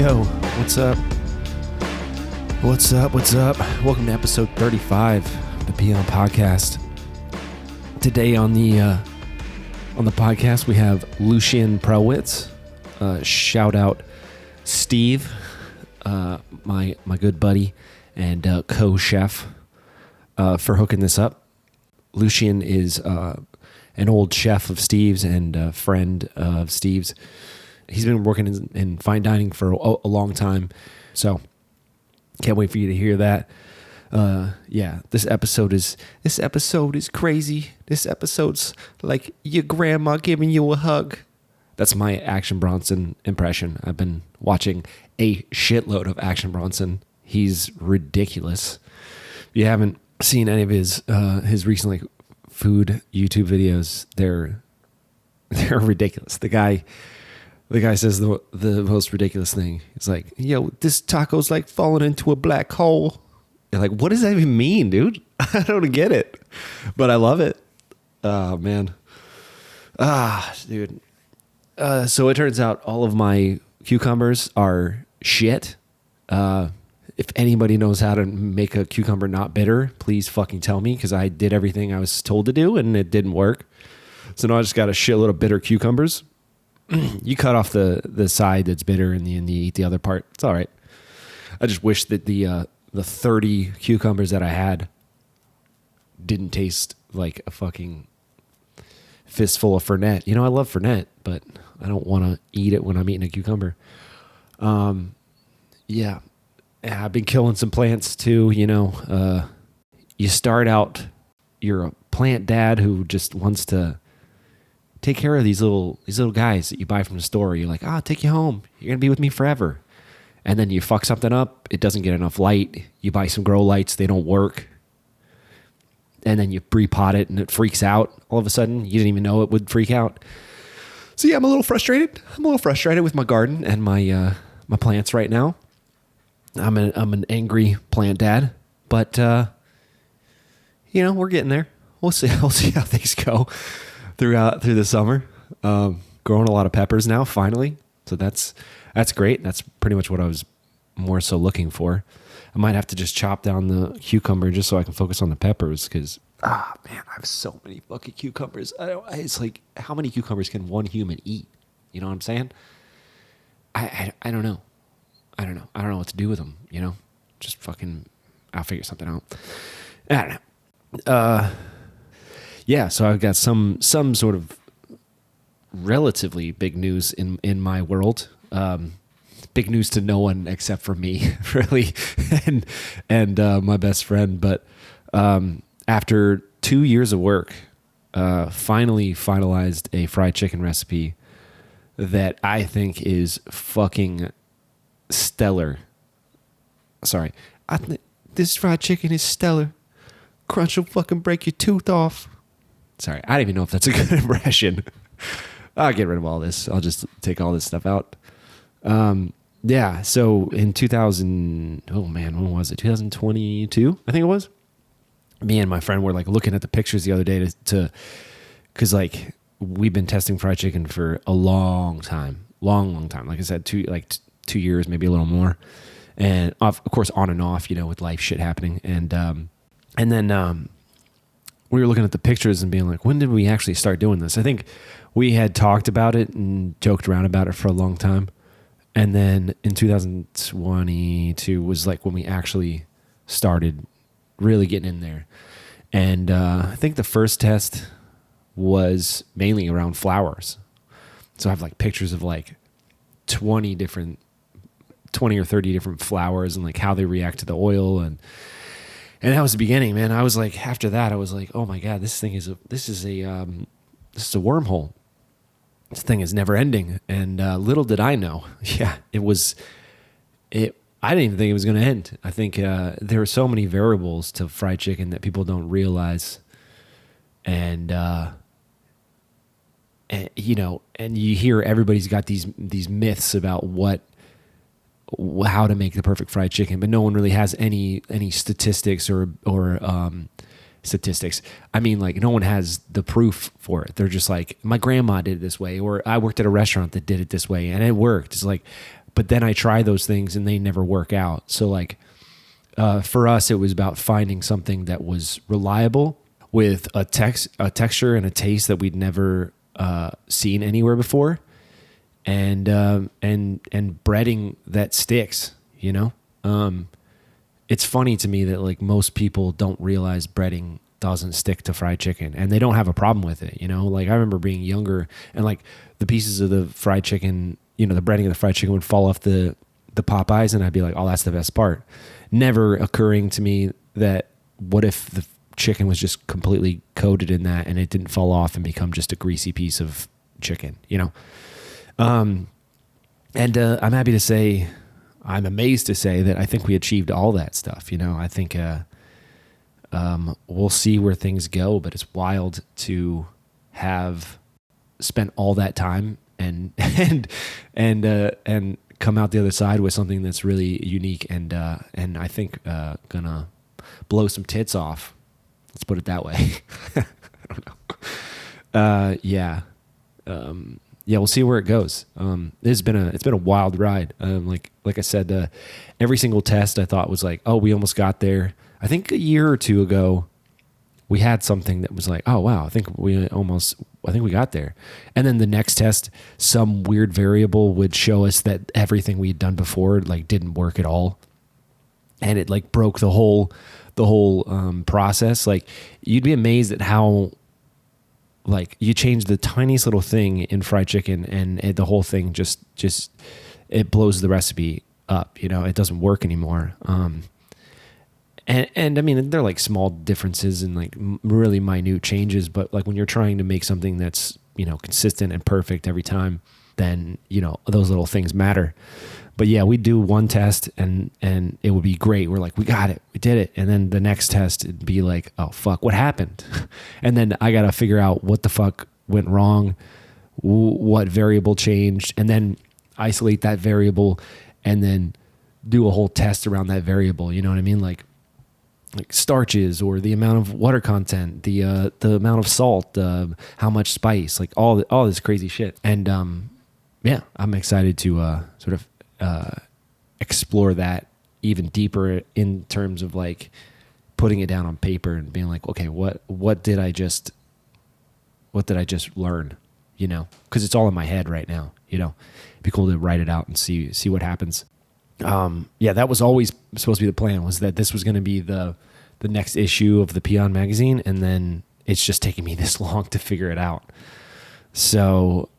Yo, what's up? What's up? What's up? Welcome to episode 35 of the Peon podcast. Today on the podcast we have Lucian Prellwitz. Shout out Steve, my good buddy and co-chef, for hooking this up. Lucian is an old chef of Steve's and a friend of Steve's. He's been working in fine dining for a long time, so can't wait for you to hear that. This episode is crazy. This episode's like your grandma giving you a hug. That's my Action Bronson impression. I've been watching a shitload of Action Bronson. He's ridiculous. If you haven't seen any of his recent food YouTube videos, they're ridiculous. The guy says the most ridiculous thing. It's like, yo, this taco's like falling into a black hole. You're like, what does that even mean, dude? I don't get it, but I love it. Oh, man. Dude. So it turns out all of my cucumbers are shit. If anybody knows how to make a cucumber not bitter, please fucking tell me, because I did everything I was told to do and it didn't work. So now I just got a shitload of bitter cucumbers. You cut off the side that's bitter and you eat the other part. It's all right. I just wish that the 30 cucumbers that I had didn't taste like a fucking fistful of Fernet. You know, I love Fernet, but I don't want to eat it when I'm eating a cucumber. Yeah, I've been killing some plants too. You know, you start out, you're a plant dad who just wants to take care of these little guys that you buy from the store. You're like, I'll take you home. You're going to be with me forever. And then you fuck something up. It doesn't get enough light. You buy some grow lights. They don't work. And then you pre-pot it and it freaks out. All of a sudden, you didn't even know it would freak out. So yeah, I'm a little frustrated. With my garden and my plants right now. I'm an angry plant dad. But, we're getting there. We'll see how things go through the summer. Growing a lot of peppers now, finally. So that's great. That's pretty much what I was more so looking for. I might have to just chop down the cucumber just so I can focus on the peppers, because man, I have so many fucking cucumbers. It's like, how many cucumbers can one human eat? You know what I'm saying? I don't know. I don't know what to do with them, you know? Just fucking, I'll figure something out. I don't know. Yeah, so I've got some sort of relatively big news in my world. Big news to no one except for me, really, and my best friend. But after 2 years of work, finally finalized a fried chicken recipe that I think is fucking stellar. Sorry, I think this fried chicken is stellar. Crunch will fucking break your tooth off. Sorry, I don't even know if that's a good impression. I'll get rid of all this. I'll just take all this stuff out. Yeah, so in 2022, I think it was? Me and my friend were like looking at the pictures the other day because like we've been testing fried chicken for a long time. Long time. Like I said, 2 years, maybe a little more. And of course, on and off, with life shit happening. And then we were looking at the pictures and being like, when did we actually start doing this? I think we had talked about it and joked around about it for a long time. And then in 2022 was like when we actually started really getting in there. And I think the first test was mainly around flowers. So I have like pictures of like 20 or 30 different flowers and like how they react to the oil. And that was the beginning, man. I was like, after that, I was like, oh my God, this is a wormhole. This thing is never ending. And little did I know. Yeah, I didn't even think it was going to end. I think there are so many variables to fried chicken that people don't realize. And you hear everybody's got these myths about how to make the perfect fried chicken, but no one really has any statistics or statistics. I mean, like, no one has the proof for it. They're just like, my grandma did it this way, or I worked at a restaurant that did it this way and it worked. It's like, but then I try those things and they never work out. So like, for us, it was about finding something that was reliable with a texture and a taste that we'd never seen anywhere before, and breading that sticks. You know, it's funny to me that like most people don't realize breading doesn't stick to fried chicken, and they don't have a problem with it. You know, like I remember being younger and like the pieces of the fried chicken, you know, the breading of the fried chicken would fall off the Popeyes, and I'd be like, oh, that's the best part. Never occurring to me that what if the chicken was just completely coated in that and it didn't fall off and become just a greasy piece of chicken, you know? I'm happy to say, I'm amazed to say that I think we achieved all that stuff. You know, I think, we'll see where things go, but it's wild to have spent all that time and come out the other side with something that's really unique and I think gonna blow some tits off. Let's put it that way. I don't know. Yeah, we'll see where it goes. It's been a wild ride. Like I said, every single test I thought was like, oh, we almost got there. I think a year or two ago, we had something that was like, oh wow, I think we got there. And then the next test, some weird variable would show us that everything we had done before like didn't work at all. And it like broke the whole process. Like you'd be amazed at how like you change the tiniest little thing in fried chicken and the whole thing just it blows the recipe up, you know, it doesn't work anymore. And I mean, they're like small differences and like really minute changes, but like when you're trying to make something that's, you know, consistent and perfect every time, then, you know, those little things matter. But yeah, we do one test and it would be great. We're like, we got it, we did it. And then the next test, it'd be like, oh fuck, what happened? And then I got to figure out what the fuck went wrong, what variable changed, and then isolate that variable and then do a whole test around that variable. You know what I mean? Like starches or the amount of water content, the amount of salt, how much spice, like all this crazy shit. And yeah, I'm excited to sort of explore that even deeper in terms of like putting it down on paper and being like, okay, what did I just learn? You know, because it's all in my head right now. You know, it'd be cool to write it out and see what happens. Yeah, that was always supposed to be the plan, was that this was going to be the next issue of the Peon magazine. And then it's just taking me this long to figure it out. So,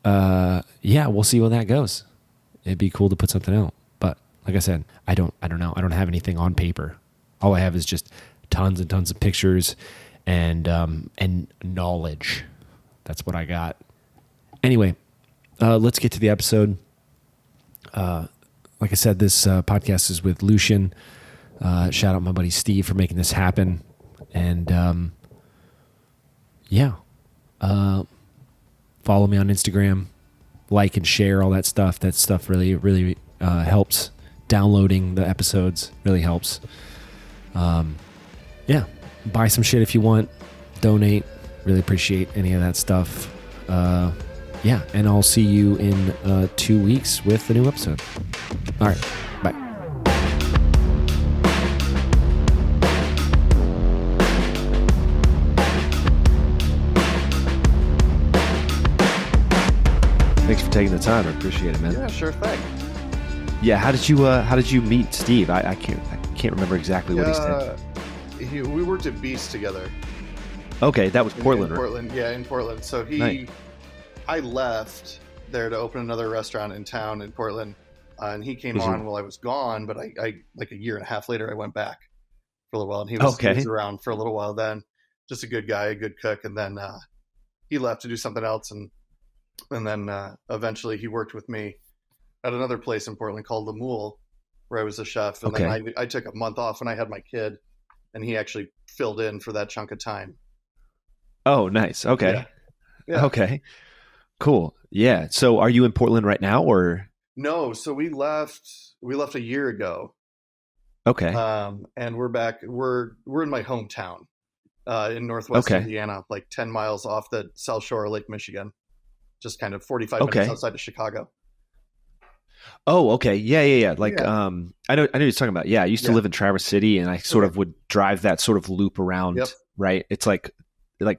yeah, we'll see where that goes. It'd be cool to put something out. But like I said, I don't know. I don't have anything on paper. All I have is just tons and tons of pictures and knowledge. That's what I got. Anyway, let's get to the episode. Like I said, this podcast is with Lucian. Shout out my buddy Steve for making this happen. And yeah, follow me on Instagram, like and share all that stuff. That stuff really, really helps. Downloading the episodes really helps. Yeah, buy some shit if you want. Donate. Really appreciate any of that stuff. Yeah, and I'll see you in 2 weeks with a new episode. All right, bye. Thanks for taking the time. I appreciate it, man. Yeah, sure thing. Yeah, how did you meet Steve? I can't remember exactly what he said. We worked at Beast together. Okay, that was Portland, in Portland, right? Yeah, in Portland. So Nice. I left there to open another restaurant in town in Portland, and he came on while I was gone. But I like a year and a half later, I went back for a little while, and he was around for a little while. Then, just a good guy, a good cook, and then he left to do something else, and then eventually he worked with me at another place in Portland called The Mool, where I was a chef. And then I took a month off when I had my kid, and he actually filled in for that chunk of time. Oh, nice. Okay. Yeah. Okay. Cool. Yeah. So are you in Portland right now or? No. So we left a year ago. Okay. And we're back. We're in my hometown, in Northwest Indiana, like 10 miles off the South Shore of Lake Michigan, just kind of 45 minutes outside of Chicago. Oh, okay. Yeah. Like, Yeah. I know you're talking about. Yeah, I used to Yeah. live in Traverse City, and I sort of would drive that sort of loop Yep. around. Right? It's like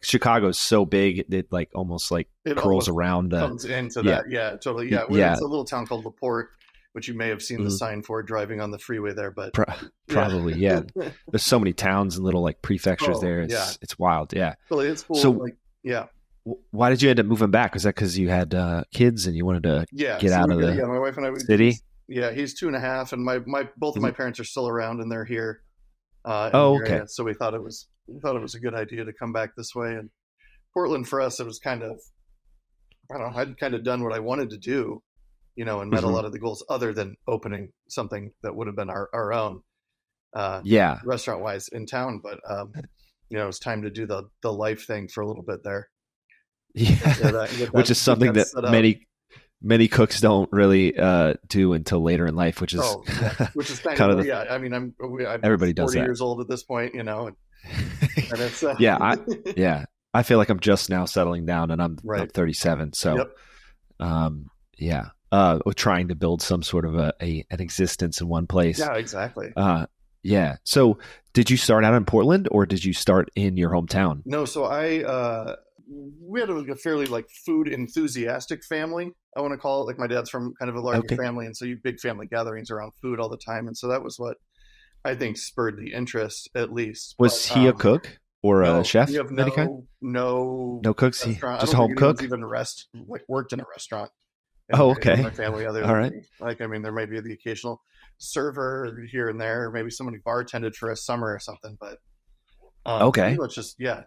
Chicago's so big, it like almost like It curls almost around. comes into Yeah, that. Yeah, totally. Yeah. yeah. It's a little town called LaPorte, which you may have seen the Mhm. sign for driving on the freeway there, but yeah. Probably, yeah. There's so many towns and little like prefectures Oh, there. yeah. It's wild. Yeah. Really, it's cool. So, Like, yeah. why did you end up moving back? Was that because you had kids and you wanted to Yeah. get So out of the my wife and I, city? he's 2.5, and both of my Mhm. parents are still around, and they're here in Oh, the okay. area. So we thought it was a good idea to come back this way. And Portland for us, it was kind of, I don't know, I'd kind of done what I wanted to do, and met a Mhm. lot of the goals other than opening something that would have been our own Yeah. restaurant wise in town. But, it was time to do the life thing for a little bit there. Yeah. Which is something that many cooks don't really do until later in life, which is which is kind of of yeah. I mean, I'm everybody does 40 that. years old at this point, and it's yeah. I feel like I'm just now settling down, and I'm 37. So, yep. Trying to build some sort of an existence in one place. Yeah, exactly. Yeah. So, did you start out in Portland, or did you start in your hometown? No, so we had a fairly like food enthusiastic family. I want to call it. Like my dad's from kind of a larger family, and so you big family gatherings around food all the time, and so that was what I think spurred the interest, at least. Was he a cook or a chef? We have no cooks. He just a home cook. Even worked in a restaurant. Okay. In my family, other all right. Me. Like, I mean, there may be the occasional server here and there, or maybe somebody bartended for a summer or something. But okay, it's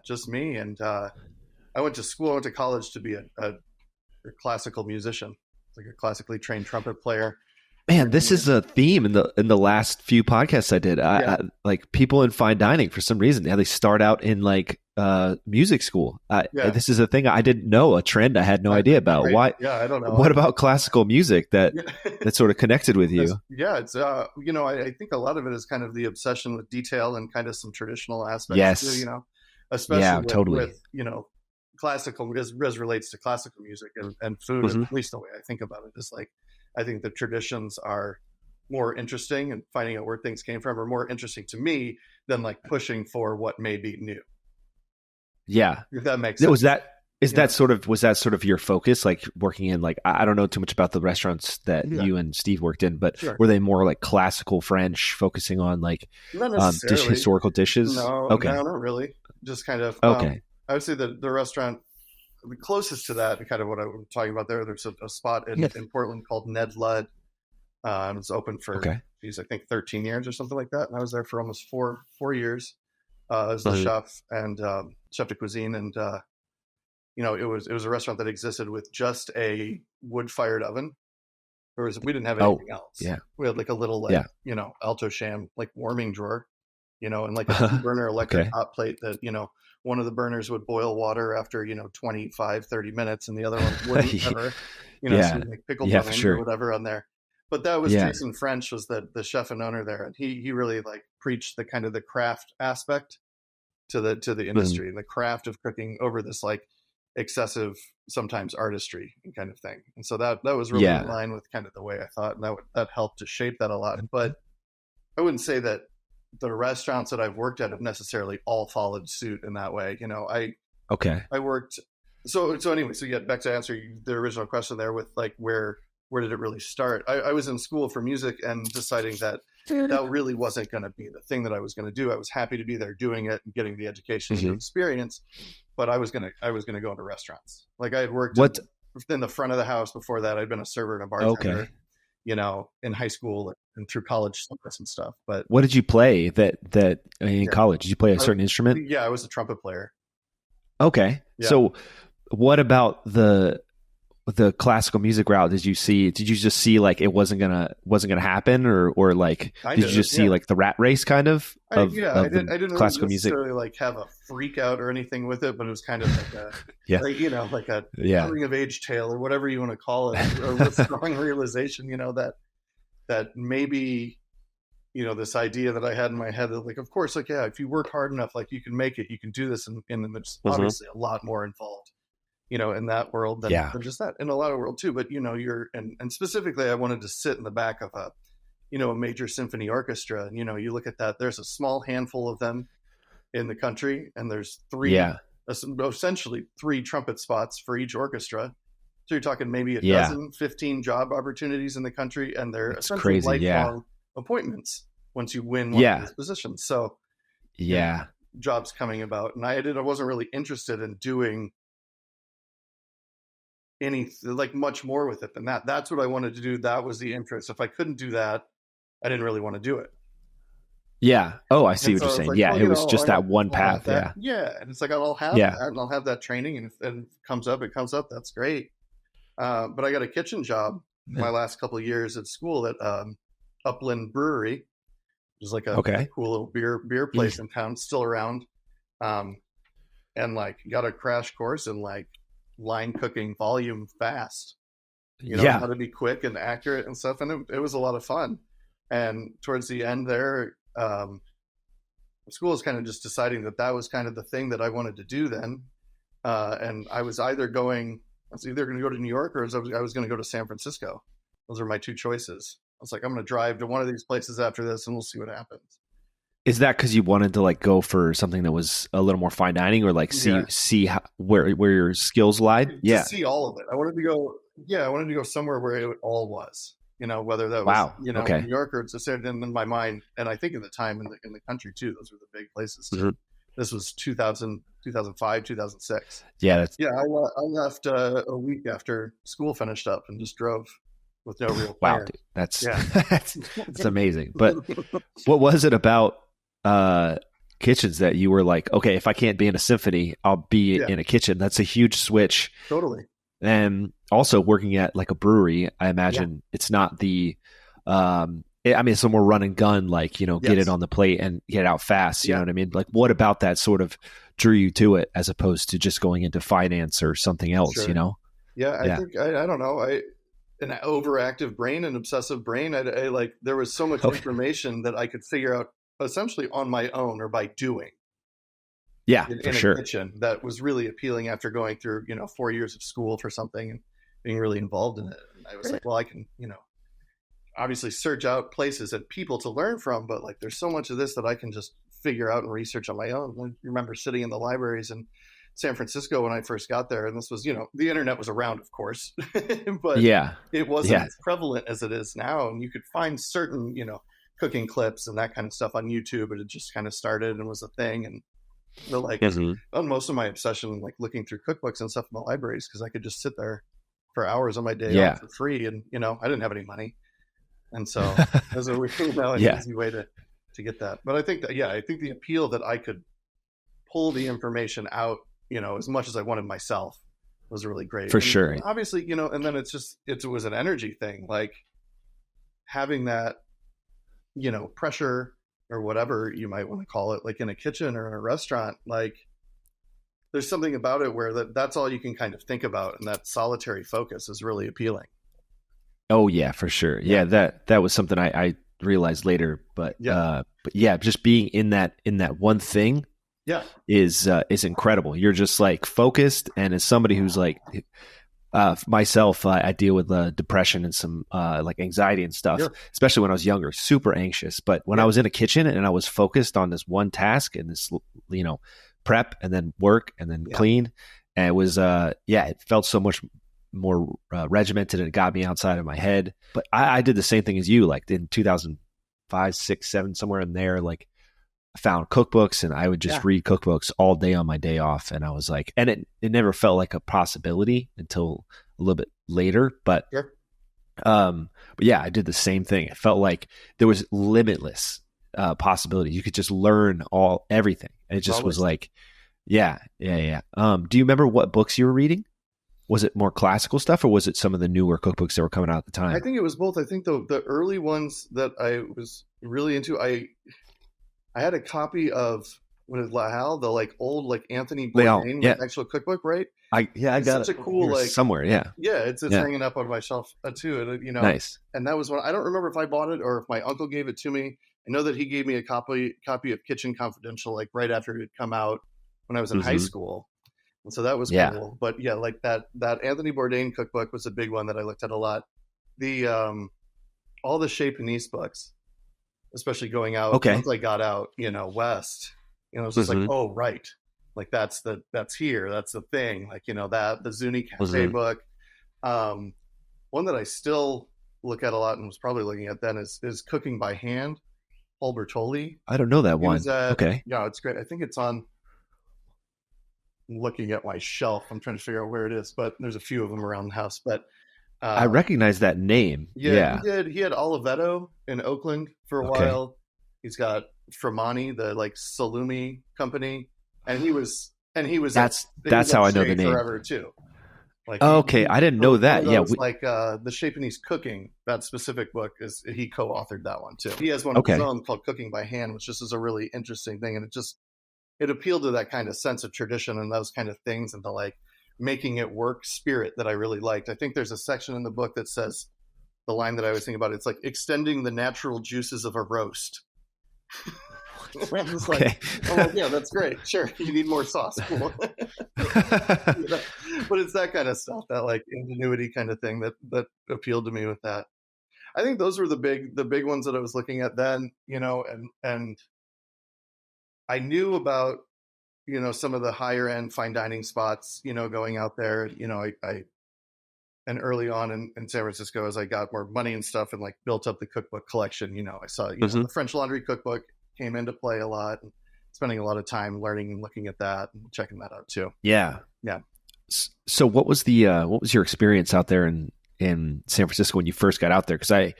just me. And I went to college to be a classical musician, like a classically trained trumpet player. Man, this is a theme in the last few podcasts I did. I like people in fine dining for some reason. Yeah, they start out in like music school. This is a thing I didn't know, a trend I had no idea about. Right. Why? Yeah, I don't know. What about classical music that sort of connected with you? It's I think a lot of it is kind of the obsession with detail and kind of some traditional aspects. Yes. Especially with classical, as relates to classical music and food. Mm-hmm. At least the way I think about it is like, I think the traditions are more interesting, and finding out where things came from are more interesting to me than like pushing for what may be new. Yeah. If that makes sense. Was that sort of your focus, like working in, like, I don't know too much about the restaurants that you and Steve worked in, but were they more like classical French, focusing on like historical dishes? No, not really. Just kind of, I would say that the restaurant, the closest to that, kind of what I was talking about there's a spot in Portland called Ned Ludd. It's open for, I think 13 years or something like that. And I was there for almost four years as the chef and chef de cuisine. And, it was a restaurant that existed with just a wood-fired oven. We didn't have anything else. Yeah. We had like a little, Alto Sham, like warming drawer, and like a burner electric hot plate that, one of the burners would boil water after, 25, 30 minutes, and the other one wouldn't ever, so like pickled onions or whatever on there. But that was Jason French, was the chef and owner there. And he really like preached the kind of the craft aspect to the industry, and the craft of cooking over this like excessive, sometimes artistry kind of thing. And so that was really in line with kind of the way I thought, and that helped to shape that a lot. But I wouldn't say that the restaurants that I've worked at have necessarily all followed suit in that way. I worked. So anyway, back to answer the original question there with like, where did it really start? I was in school for music and deciding that really wasn't going to be the thing that I was going to do. I was happy to be there doing it and getting the education and the experience, but I was going to go into restaurants. Like, I had worked in the front of the house before that. I'd been a server and a bartender. In high school and through college and stuff. But what did you play in college? Did you play a certain instrument? Yeah, I was a trumpet player. Okay. Yeah. So what about the classical music route? Did you just see like it wasn't gonna happen, or like did you just see like the rat race kind of I didn't classical really necessarily music like have a freak out or anything with it, but it was kind of like a like a coming of age tale or whatever you want to call it, or a strong realization, that maybe this idea that I had in my head that, like, of course, like, if you work hard enough, like, you can make it, you can do this, and there's obviously a lot more involved in that world than just that, in a lot of world too. But, and specifically, I wanted to sit in the back of a major symphony orchestra. And, you look at that, there's a small handful of them in the country, and there's essentially three trumpet spots for each orchestra. So you're talking maybe a dozen, 15 job opportunities in the country, and they're essentially lifelong appointments once you win one of these positions. So jobs coming about. And I wasn't really interested in doing much more with it than that. That's what I wanted to do. That was the interest. If I couldn't do that, I didn't really want to do it. Yeah. Oh, I see what you're saying. It was just that one path. Yeah. And it's like, I'll have that, and I'll have that training. And if it comes up, that's great. But I got a kitchen job my last couple of years at school at Upland Brewery, which is like a cool little beer place in town, still around. And got a crash course in line cooking volume fast, how to be quick and accurate and stuff. And it was a lot of fun. And towards the end there, school was kind of just deciding that was kind of the thing that I wanted to do then. And I was either going to go to New York, or I was going to go to San Francisco. Those are my two choices. I was like, I'm going to drive to one of these places after this, and we'll see what happens. Is that because you wanted to go for something that was a little more fine dining, or see how, where your skills lied? To see all of it. I wanted to go somewhere where it all was. Whether that was New York or it's in my mind, and I think at the time in the country too, those were the big places. Mm-hmm. This was 2000, 2005, 2006. Yeah, I left a week after school finished up and just drove with no real plan. Wow, dude, that's that's amazing. But what was it about kitchens that you were like, okay, if I can't be in a symphony, I'll be in a kitchen? That's a huge switch. Totally. And also working at a brewery, I imagine it's not the, it's a more run and gun, get it on the plate and get it out fast. You know what I mean? What about that sort of drew you to it as opposed to just going into finance or something else, Sure. I think, I don't know. An overactive brain, an obsessive brain. There was so much information that I could figure out essentially on my own or by doing. Yeah, in for a sure. kitchen that was really appealing after going through, 4 years of school for something and being really involved in it. And I was like, well, I can, obviously search out places and people to learn from, but there's so much of this that I can just figure out and research on my own. I remember sitting in the libraries in San Francisco when I first got there, and this was, the internet was around, of course, but it wasn't as prevalent as it is now. And you could find certain, cooking clips and that kind of stuff on YouTube, but it just kind of started and was a thing. And on most of my obsession, looking through cookbooks and stuff in the libraries, because I could just sit there for hours on my day off for free, and I didn't have any money, and so it was an easy way to get that. But I think that I think the appeal that I could pull the information out, as much as I wanted myself, was really great for sure. And obviously, and then it was an energy thing, having that, pressure, or whatever you might want to call it, in a kitchen or in a restaurant, there's something about it where that's all you can kind of think about, and that solitary focus is really appealing. Oh yeah, for sure. Yeah, that was something I realized later, but just being in that one thing is incredible. You're just focused, and as somebody who's myself, I deal with depression and some anxiety and stuff, especially when I was younger, super anxious. But when I was in a kitchen and I was focused on this one task and this, prep and then work and then clean, and it was, it felt so much more regimented, and it got me outside of my head. But I did the same thing as you, in 2005, 6, 7, somewhere in there, I found cookbooks, and I would just read cookbooks all day on my day off. And I was and it never felt like a possibility until a little bit later. But I did the same thing. It felt like there was limitless possibility. You could just learn everything. And it just was do you remember what books you were reading? Was it more classical stuff, or was it some of the newer cookbooks that were coming out at the time? I think it was both. I think the early ones that I was really into, I had a copy of Lahal, the old Anthony Bourdain actual cookbook, right? I got such it. A cool somewhere, it's hanging up on my shelf too, and nice. And that was one. I don't remember if I bought it or if my uncle gave it to me. I know that he gave me a copy of Kitchen Confidential right after it had come out when I was in high school, And so that was cool. But yeah, like that Anthony Bourdain cookbook was a big one that I looked at a lot. The all the Chez Panisse books, especially going out once I got out, west, it was just like, oh right, like that's here, that's the thing, like that the Zuni Cafe book. One that I still look at a lot and was probably looking at then is Cooking by Hand, Paul Bertoli. I don't know that one. Okay. Yeah, it's great. I think it's on. Looking at my shelf, I'm trying to figure out where it is, but there's a few of them around the house. But I recognize that name. Yeah. He had Oliveto in Oakland for a while. He's got Framani, the like salumi company, and he was that's how I know the name forever too. Like I didn't know that. Like the Chez Panisse Cooking, that specific book he co-authored that one too. He has one of his own called Cooking by Hand, which just is a really interesting thing, and it appealed to that kind of sense of tradition and those kind of things, and the like making it work spirit that I really liked. I think there's a section in the book that says the line that I always think about. It's like extending the natural juices of a roast. I'm just like, oh yeah, that's great. Sure, you need more sauce. Cool. But it's that kind of stuff, that like ingenuity kind of thing that appealed to me with that. I think those were the big ones that I was looking at then, and I knew about, some of the higher end fine dining spots, going out there, and early on in San Francisco, as I got more money and stuff and like built up the cookbook collection, I saw, the French Laundry cookbook came into play a lot, and spending a lot of time learning and looking at that and checking that out too. Yeah. Yeah. So what was your experience out there in San Francisco when you first got out there? Cause I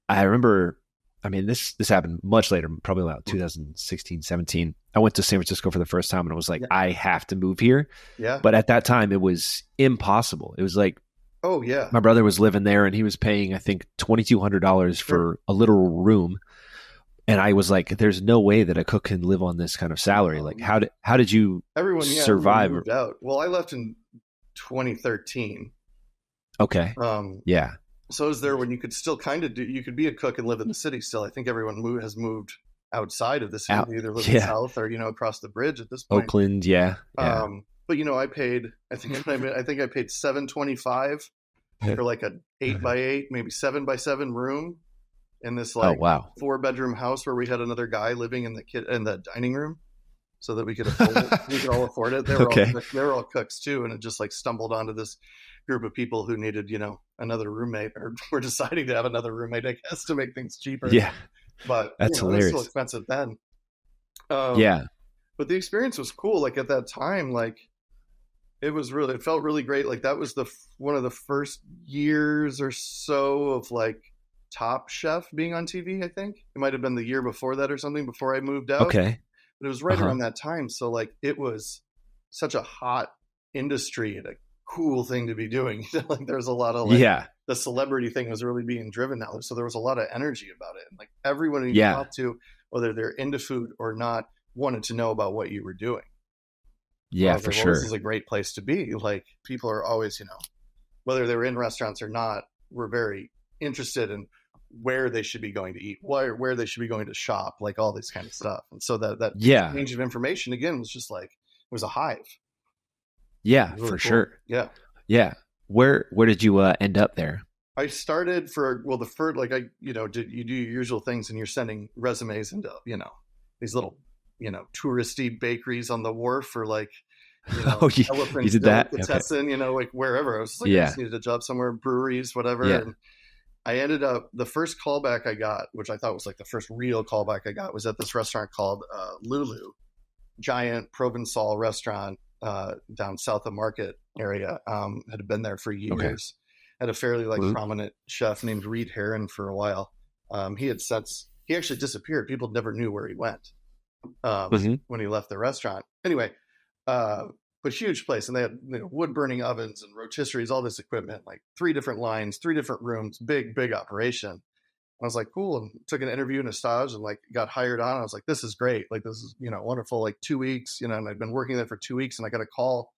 remember, this happened much later, probably about 2016, 17. I went to San Francisco for the first time and I was like, I have to move here. Yeah. But at that time it was impossible. It was like, oh yeah, my brother was living there and he was paying, I think $2,200 for a little room. And I was like, there's no way that a cook can live on this kind of salary. Like how did you survive? Moved out. Well, I left in 2013. Okay. Yeah. So I was there when you could still kind of you could be a cook and live in the city still. I think everyone has moved outside of the city, either live in the south or, across the bridge at this point. Oakland. Yeah. But I paid, I think I paid $725 for like a 8x8, maybe 7x7 room in this 4-bedroom house where we had another guy living in the dining room so that we could all afford it. They were all cooks too. And it just like stumbled onto this group of people who needed, another roommate, or were deciding to have another roommate, I guess, to make things cheaper. Yeah. But that's hilarious. It was still expensive then. Yeah. But the experience was cool. Like at that time, like it felt really great. Like that was one of the first years or so of like Top Chef being on TV. I think it might've been the year before that or something, before I moved out. Okay. But it was right around that time. So like it was such a hot industry and a cool thing to be doing. Like there's a lot of the celebrity thing was really being driven now. So there was a lot of energy about it. And like everyone you talked to, whether they're into food or not, wanted to know about what you were doing. Yeah, for sure. This is a great place to be. Like people are always, whether they were in restaurants or not, were very interested in where they should be going to eat, where they should be going to shop, like all this kind of stuff. And so that exchange of information again was just like, it was a hive. Yeah, really for cool. sure. Yeah. Yeah. Where did you end up there? I started the first, like you do your usual things and you're sending resumes into, these little, touristy bakeries on the wharf or like, Elephant you did that? Delicatessen, like wherever. I was like, I just needed a job somewhere, breweries, whatever. Yeah. And I ended up, the first callback I got, which I thought was like the first real callback I got, was at this restaurant called Lulu, giant Provençal restaurant down south of Market area. Had been there for years. Okay. Had a fairly prominent chef named Reed Heron for a while. He actually disappeared. People never knew where he went when he left the restaurant. Anyway, but huge place, and they had wood burning ovens and rotisseries, all this equipment, like 3 different lines, 3 different rooms, big operation. I was like, cool, and took an interview in a stage and like got hired on. I was like, this is great, like this is wonderful. Like 2 weeks, and I'd been working there for 2 weeks, and I got a call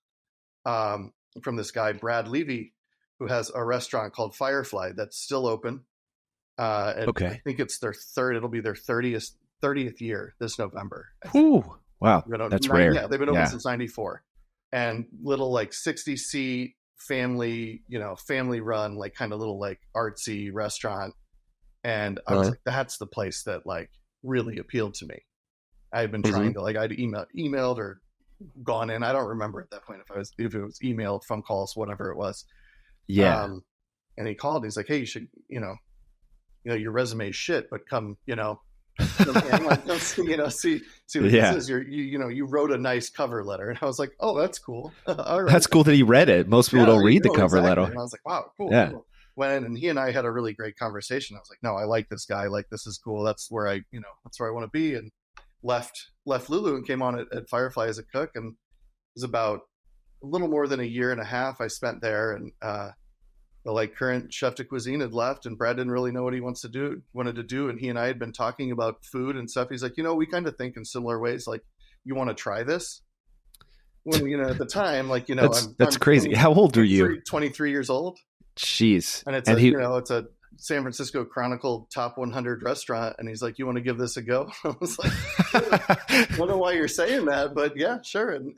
from this guy Brad Levy, who has a restaurant called Firefly that's still open. Okay, I think it's it'll be their 30th year this November. Ooh, wow, that's rare. Yeah, they've been open since '94. and little like 60 seat family, family run, like kind of little like artsy restaurant. And I was like, that's the place that like really appealed to me. I had been trying to like, I'd emailed or gone in. I don't remember at that point if it was emailed, phone calls, whatever it was. Yeah. And he called. He's like, hey, you should, your resume is shit, but come, see what this is. You wrote a nice cover letter. And I was like, oh, that's cool. All right. That's cool that he read it. Most people don't read the cover letter. And I was like, wow, cool. Yeah. Cool. And he and I had a really great conversation. I was like, no, I like this guy. Like, this is cool. That's where I want to be. And left Lulu and came on at Firefly as a cook. And it was about a little more than a year and a half I spent there. And, the like current chef de cuisine had left, and Brad didn't really know what he wanted to do. And he and I had been talking about food and stuff. He's like, we kind of think in similar ways. Like, you want to try this? When, at the time, like, that's crazy. How old are you? 23 years old. Jeez. And it's it's a San Francisco Chronicle top 100 restaurant. And he's like, you want to give this a go? I was like, I don't know why you're saying that, but yeah, sure. And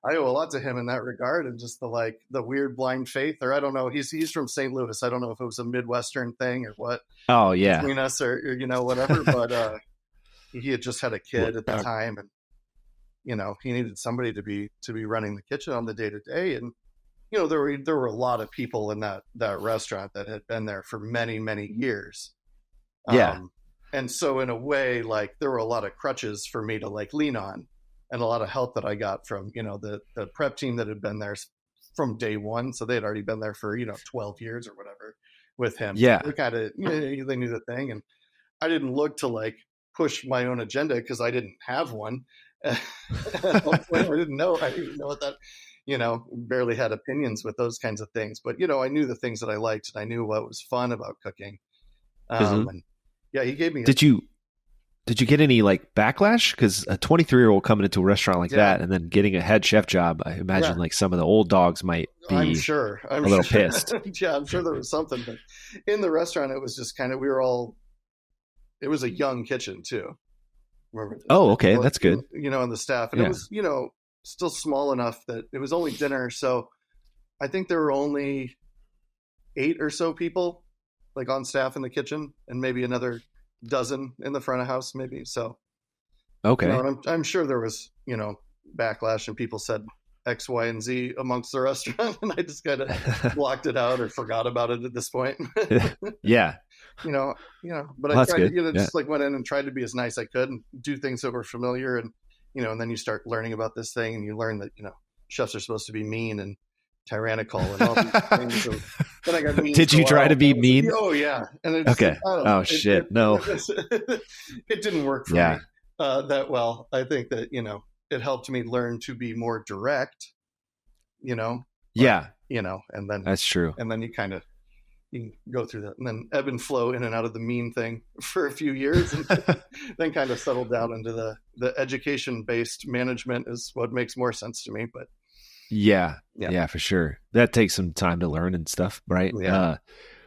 I owe a lot to him in that regard, and just the weird blind faith, or I don't know. He's from St. Louis. I don't know if it was a Midwestern thing or what. Oh yeah, between us or whatever. But he had just had a kid at the time, and he needed somebody to be running the kitchen on the day to day. And there were a lot of people in that restaurant that had been there for many, many years. Yeah, and so in a way, like, there were a lot of crutches for me to like lean on. And a lot of help that I got from, the prep team that had been there from day one. So they had already been there for, 12 years or whatever with him. Yeah. So they kind of, they knew the thing. And I didn't look to like push my own agenda because I didn't have one. I didn't know what that, barely had opinions with those kinds of things. But, I knew the things that I liked, and I knew what was fun about cooking. And yeah, he gave me. Did you get any like backlash? Because a 23-year-old coming into a restaurant like that and then getting a head chef job, I imagine like some of the old dogs might be I'm a little pissed. Yeah, I'm sure there was something. But in the restaurant, it was just kind of, it was a young kitchen too. Oh, okay. That's good. And the staff. And it was, still small enough that it was only dinner. So I think there were only 8 or so people like on staff in the kitchen, and maybe another dozen in the front of house, maybe. So okay, and I'm sure there was backlash, and people said X, Y, and Z amongst the restaurant, and I just kind of blocked it out or forgot about it at this point. Yeah, but I tried to, just like went in and tried to be as nice as I could and do things that were familiar, and and then you start learning about this thing, and you learn that chefs are supposed to be mean and tyrannical and all these things. So then I got mean. Did you try to be mean? Oh yeah. And okay. No. It didn't work for me that well. I think that it helped me learn to be more direct. And then that's true. And then you can go through that, and then ebb and flow in and out of the mean thing for a few years, and then kind of settle down into the education based management is what makes more sense to me. But yeah, for sure. That takes some time to learn and stuff, right? Yeah.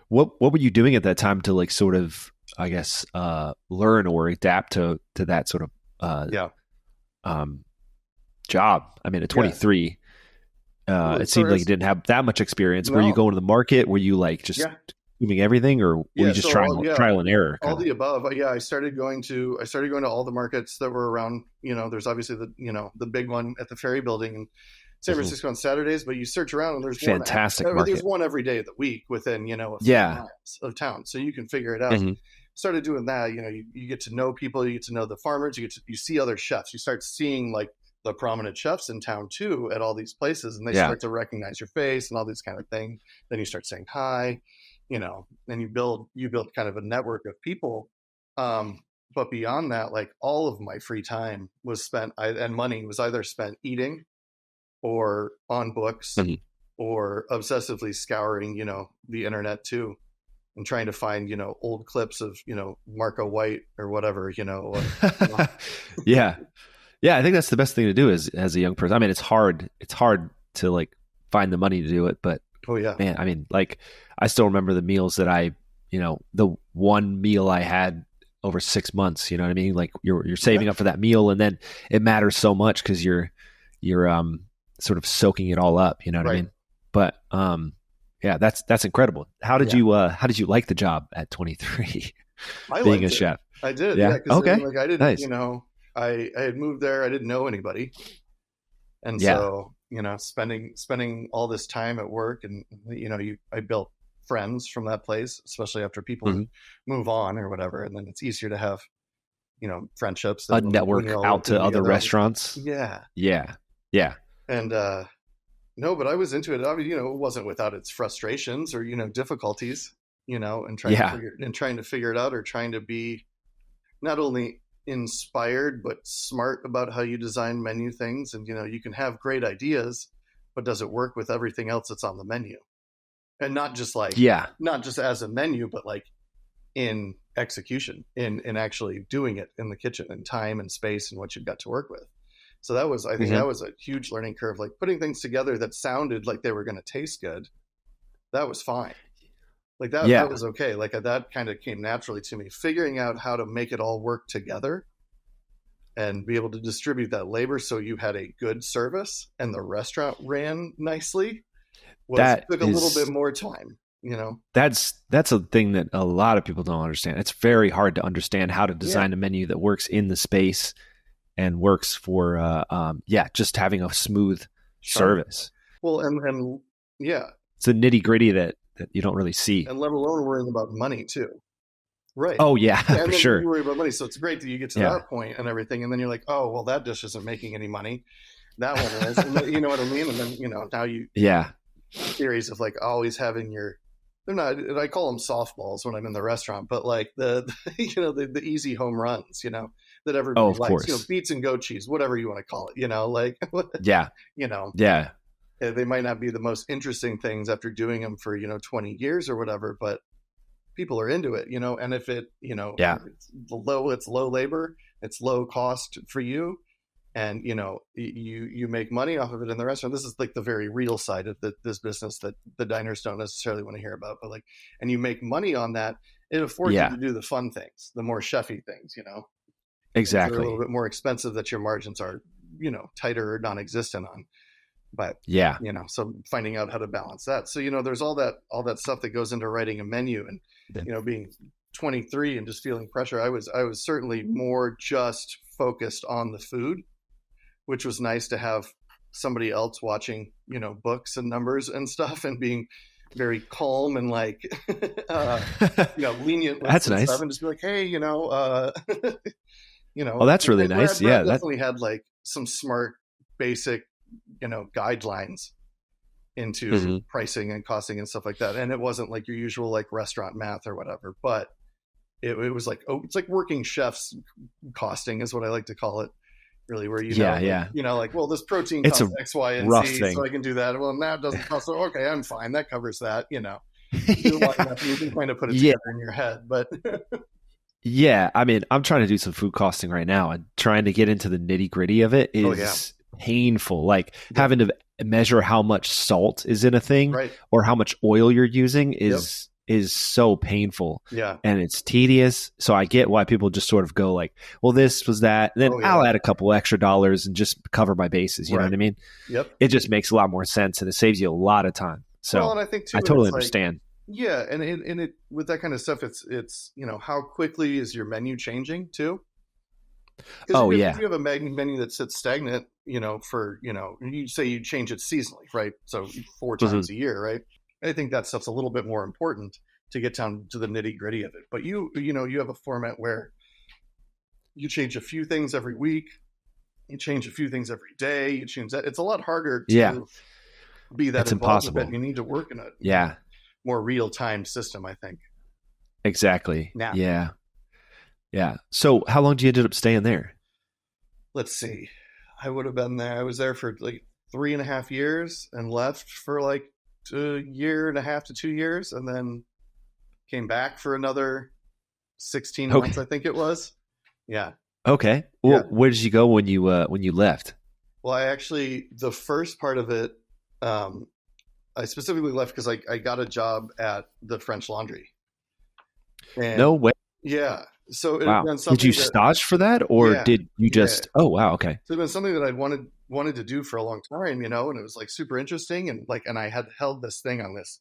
What were you doing at that time to like sort of, I guess, learn or adapt to that sort of job? I mean, at 23, it seemed like you didn't have that much experience. No. Were you going to the market? Were you like just doing everything, or were you just trial and error? All the above. Yeah, I started going to all the markets that were around. There's obviously the big one at the Ferry Building in San Francisco on Saturdays, but you search around and there's fantastic market. There's one every day of the week within a few miles of town, so you can figure it out. Started doing that. You get to know people, you get to know the farmers, you see other chefs, you start seeing like the prominent chefs in town too at all these places, and they start to recognize your face and all these kind of things. Then you start saying hi, then you build kind of a network of people. But beyond that, like all of my free time was spent and money was either spent eating or on books or obsessively scouring, the internet too, and trying to find, old clips of, Marco White or whatever, Yeah. Yeah. I think that's the best thing to do as a young person. I mean, it's hard to like find the money to do it, but man, I mean, like I still remember the meals that the one meal I had over 6 months, you know what I mean? Like you're saving up for that meal, and then it matters so much because you're you're sort of soaking it all up. You know what I mean? But yeah, that's incredible. How did you like the job at 23? Being a chef? I did. Yeah. Okay. Like I didn't, nice. I had moved there. I didn't know anybody. And so, spending all this time at work and, I built friends from that place, especially after people move on or whatever. And then it's easier to have, friendships. A network out to other restaurants. Yeah. Yeah. Yeah. And, no, but I was into it. Obviously, it wasn't without its frustrations or, difficulties, and trying to figure it out, or trying to be not only inspired, but smart about how you design menu things. And, you can have great ideas, but does it work with everything else that's on the menu? And not just not just as a menu, but like in execution, in actually doing it in the kitchen, and time and space and what you've got to work with. So I think that was a huge learning curve, like putting things together that sounded like they were going to taste good. That was fine. Like that was okay. Like that kind of came naturally to me, figuring out how to make it all work together and be able to distribute that labor so you had a good service and the restaurant ran nicely. Took a little bit more time, That's a thing that a lot of people don't understand. It's very hard to understand how to design a menu that works in the space and works for just having a smooth service. Well, and it's the nitty gritty that you don't really see, and let alone worrying about money too. Right. Oh yeah, for sure. You worry about money, so it's great that you get to that point and everything, and then you're like, oh well, that dish isn't making any money. That one is, and you know what I mean. And then now you theories of like always having they're not, I call them softballs when I'm in the restaurant, but like the easy home runs, that everybody likes, course. Beets and goat cheese, whatever you want to call it, like, they might not be the most interesting things after doing them for, 20 years or whatever, but people are into it, and if it, it's low labor, it's low cost for you. And, you make money off of it in the restaurant. This is like the very real side of this business that the diners don't necessarily want to hear about, but and you make money on that. It affords you to do the fun things, the more chefy things, Exactly. They're a little bit more expensive that your margins are, tighter or non-existent on. But, so finding out how to balance that. So, there's all that stuff that goes into writing a menu and, being 23 and just feeling pressure. I was certainly more just focused on the food, which was nice to have somebody else watching, books and numbers and stuff and being very calm and lenient. That's nice. Stuff and just be like, hey, oh, that's really nice. Brad definitely had some smart, basic, guidelines into pricing and costing and stuff like that. And it wasn't like your usual restaurant math or whatever, but it was it's like working chefs costing is what I like to call it. Really, where well, this protein costs X, Y, and Z, thing. So I can do that. Well, now it doesn't cost. So okay, I'm fine. That covers that. You can kind of put it together in your head, but yeah, I mean, I'm trying to do some food costing right now, and trying to get into the nitty gritty of it is painful. Having to measure how much salt is in a thing, or how much oil you're using is so painful. Yeah. And it's tedious. So I get why people just sort of go well, this was that. And then I'll add a couple extra dollars and just cover my bases. You know what I mean? Yep. It just makes a lot more sense and it saves you a lot of time. So and I think too, I totally understand. Yeah. And it with that kind of stuff, it's, how quickly is your menu changing too? If you have a menu that sits stagnant, for, you say you change it seasonally, right? So 4 times a year, right? I think that stuff's a little bit more important to get down to the nitty gritty of it. But you have a format where you change a few things every week, you change a few things every day, you change that. It's a lot harder to be that it's involved impossible. with it. You need to work in a more real time system, I think. Exactly. Yeah. So how long did you end up staying there? Let's see. I was there for 3.5 years and left for a year and a half to 2 years, and then came back for another 16 months, I think it was. Yeah. Okay. Well, where did you go when you left? Well, the first part of it, I specifically left because I got a job at the French Laundry. And, no way. Yeah. So it had Wow. been something. Did you stage for that, or did you just? Oh, wow. Okay. So it'd been something that I'd wanted to do for a long time, and it was like super interesting, and I had held this thing on this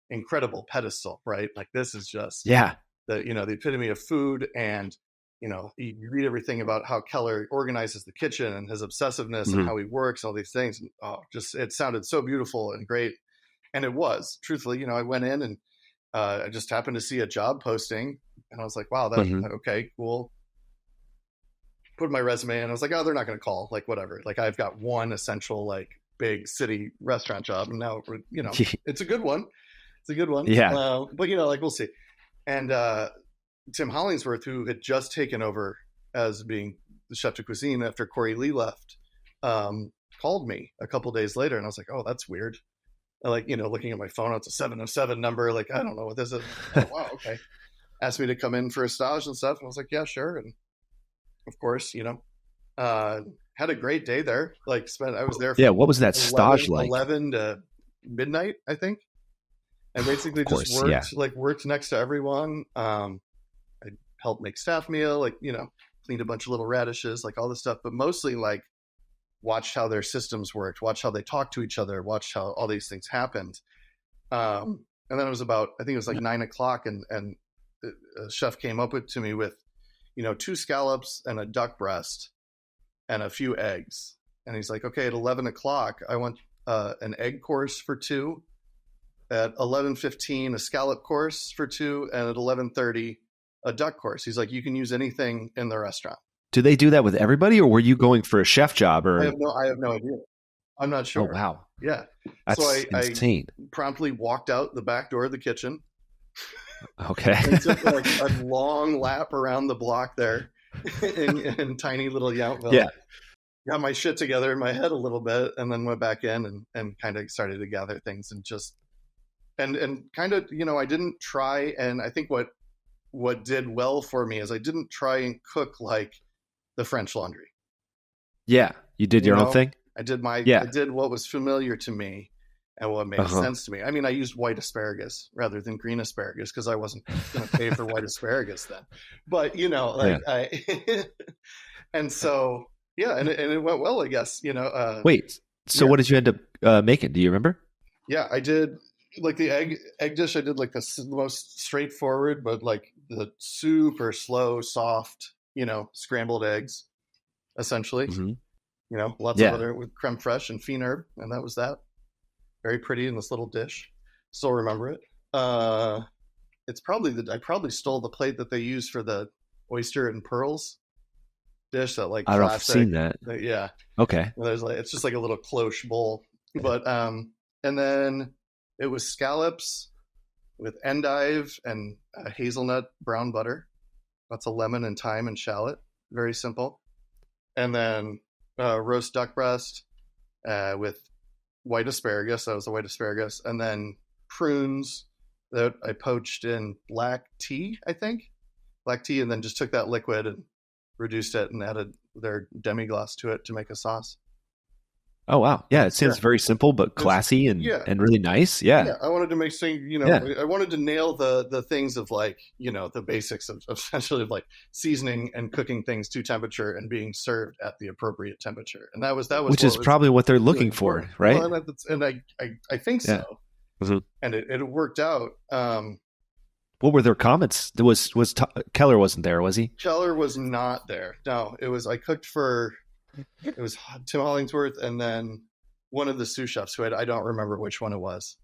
incredible pedestal, right? Like this is just the epitome of food, and you read everything about how Keller organizes the kitchen and his obsessiveness and how he works, all these things, and it sounded so beautiful and great, and it was truthfully, I went in and I just happened to see a job posting, and I was like, wow, that's okay, cool. Put my resume in. I was like, oh, they're not going to call, like whatever. Like I've got one essential like big city restaurant job, and now it's a good one. It's a good one. Yeah. But like we'll see. And Tim Hollingsworth, who had just taken over as being the chef de cuisine after Corey Lee left, called me a couple days later, and I was like, oh, that's weird. Looking at my phone, it's a 707 number. Like, I don't know what this is. Oh, wow. Okay. Asked me to come in for a stage and stuff. And I was like, yeah, sure. And of course, had a great day there. I was there. What was that stage like? 11 to midnight, I think. And basically worked next to everyone. I helped make staff meal, cleaned a bunch of little radishes, like all this stuff, but mostly watched how their systems worked, watched how they talked to each other, watched how all these things happened. And then it was about, I think it was 9:00, and a chef came up to me with, 2 scallops and a duck breast and a few eggs. And he's like, okay, at 11:00, I want an egg course for 2. At 11:15, a scallop course for 2, and at 11:30, a duck course. He's like, you can use anything in the restaurant. Do they do that with everybody, or were you going for a chef job? Or I have no idea. I'm not sure. Oh, wow. Yeah. That's insane. I promptly walked out the back door of the kitchen. Okay. And took a long lap around the block there in tiny little Yountville. Yeah. Got my shit together in my head a little bit, and then went back in and kind of started to gather things and just and kind of, I didn't try. And I think what did well for me is I didn't try and cook like the French Laundry. Yeah. You did your own thing? I did I did what was familiar to me and what made sense to me. I mean, I used white asparagus rather than green asparagus because I wasn't going to pay for white asparagus then. But, and so, and it went well, I guess, Wait, so what did you end up making? Do you remember? Yeah, I did the egg dish. I did the most straightforward, but the super slow, soft, scrambled eggs, essentially. Lots of other with creme fraiche and fine herb, and that was that. Very pretty in this little dish. Still remember it. It's probably I probably stole the plate that they used for the oyster and pearls dish. That I don't know if I've seen that. Yeah. Okay. There's it's just like a little cloche bowl, but and then it was scallops with endive and hazelnut brown butter. Lots of lemon and thyme and shallot. Very simple. And then roast duck breast with white asparagus. That was the white asparagus. And then prunes that I poached in black tea, I think. Black tea, and then just took that liquid and reduced it and added their demi-glace to it to make a sauce. Oh, wow. Yeah, it seems very simple, but classy and really nice. Yeah. I wanted to make things, I wanted to nail the things of the basics of essentially seasoning and cooking things to temperature and being served at the appropriate temperature. And that was which is probably what they're looking for, right? Well, and I think so. Yeah. Mm-hmm. And it worked out. What were their comments? Keller wasn't there, was he? Keller was not there. No, I cooked for... It was Tim Hollingsworth and then one of the sous chefs who I don't remember which one it was.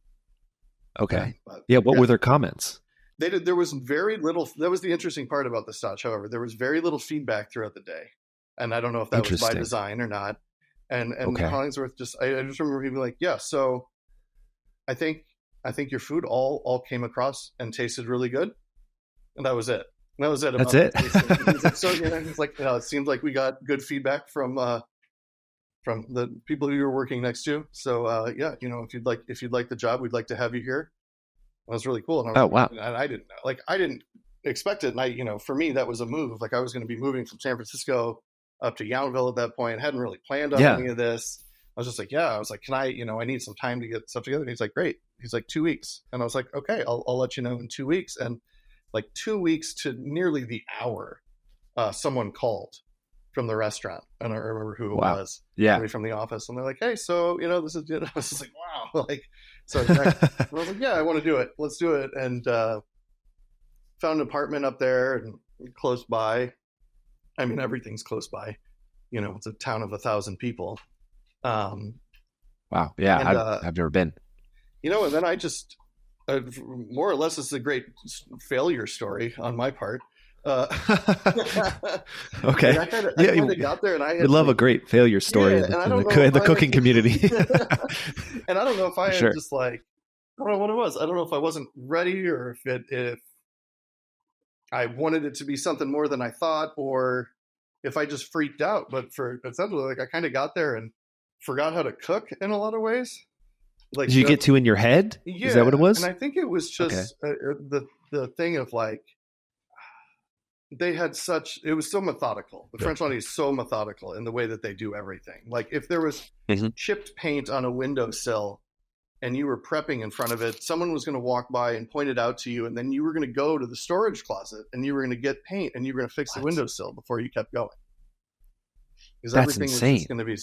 Okay. What were their comments? There was very little. That was the interesting part about the stage. However, there was very little feedback throughout the day, and I don't know if that was by design or not. And Hollingsworth I just remember he being like, so I think your food all came across and tasted really good, and that was it. That's it. So it's it seems like we got good feedback from the people who you were working next to. So if you'd like the job, we'd like to have you here. That was really cool. And wow! And I didn't expect it. And for me, that was a move. I was going to be moving from San Francisco up to Yountville at that point. Hadn't really planned on any of this. I was just like, I was like, can I? I need some time to get stuff together. And he's like, great. He's like 2 weeks, and I was like, okay, I'll let you know in 2 weeks. And like 2 weeks to nearly the hour, someone called from the restaurant. I don't remember who it was. Yeah. Somebody from the office. And they're like, hey, so, this is, I was just like, wow. Like, so I was like, yeah, I want to do it. Let's do it. And found an apartment up there and close by. I mean, everything's close by. It's a town of 1,000 people. Wow. Yeah. And, I've never been. And then I just, more or less, this is a great failure story on my part. Okay. I kind of got there, and I love a great failure story in the cooking community. And I don't know if I had just like, I don't know what it was. I don't know if I wasn't ready, or if I wanted it to be something more than I thought, or if I just freaked out. But for essentially, like, I kind of got there and forgot how to cook in a lot of ways. Like, did you get too in your head? Yeah, is that what it was? And I think it was just the thing of like, they had it was so methodical. The French Laundry is so methodical in the way that they do everything. Like, if there was chipped paint on a windowsill and you were prepping in front of it, someone was going to walk by and point it out to you, and then you were going to go to the storage closet and you were going to get paint and you were going to fix the windowsill before you kept going. Because that's everything insane. was just going to be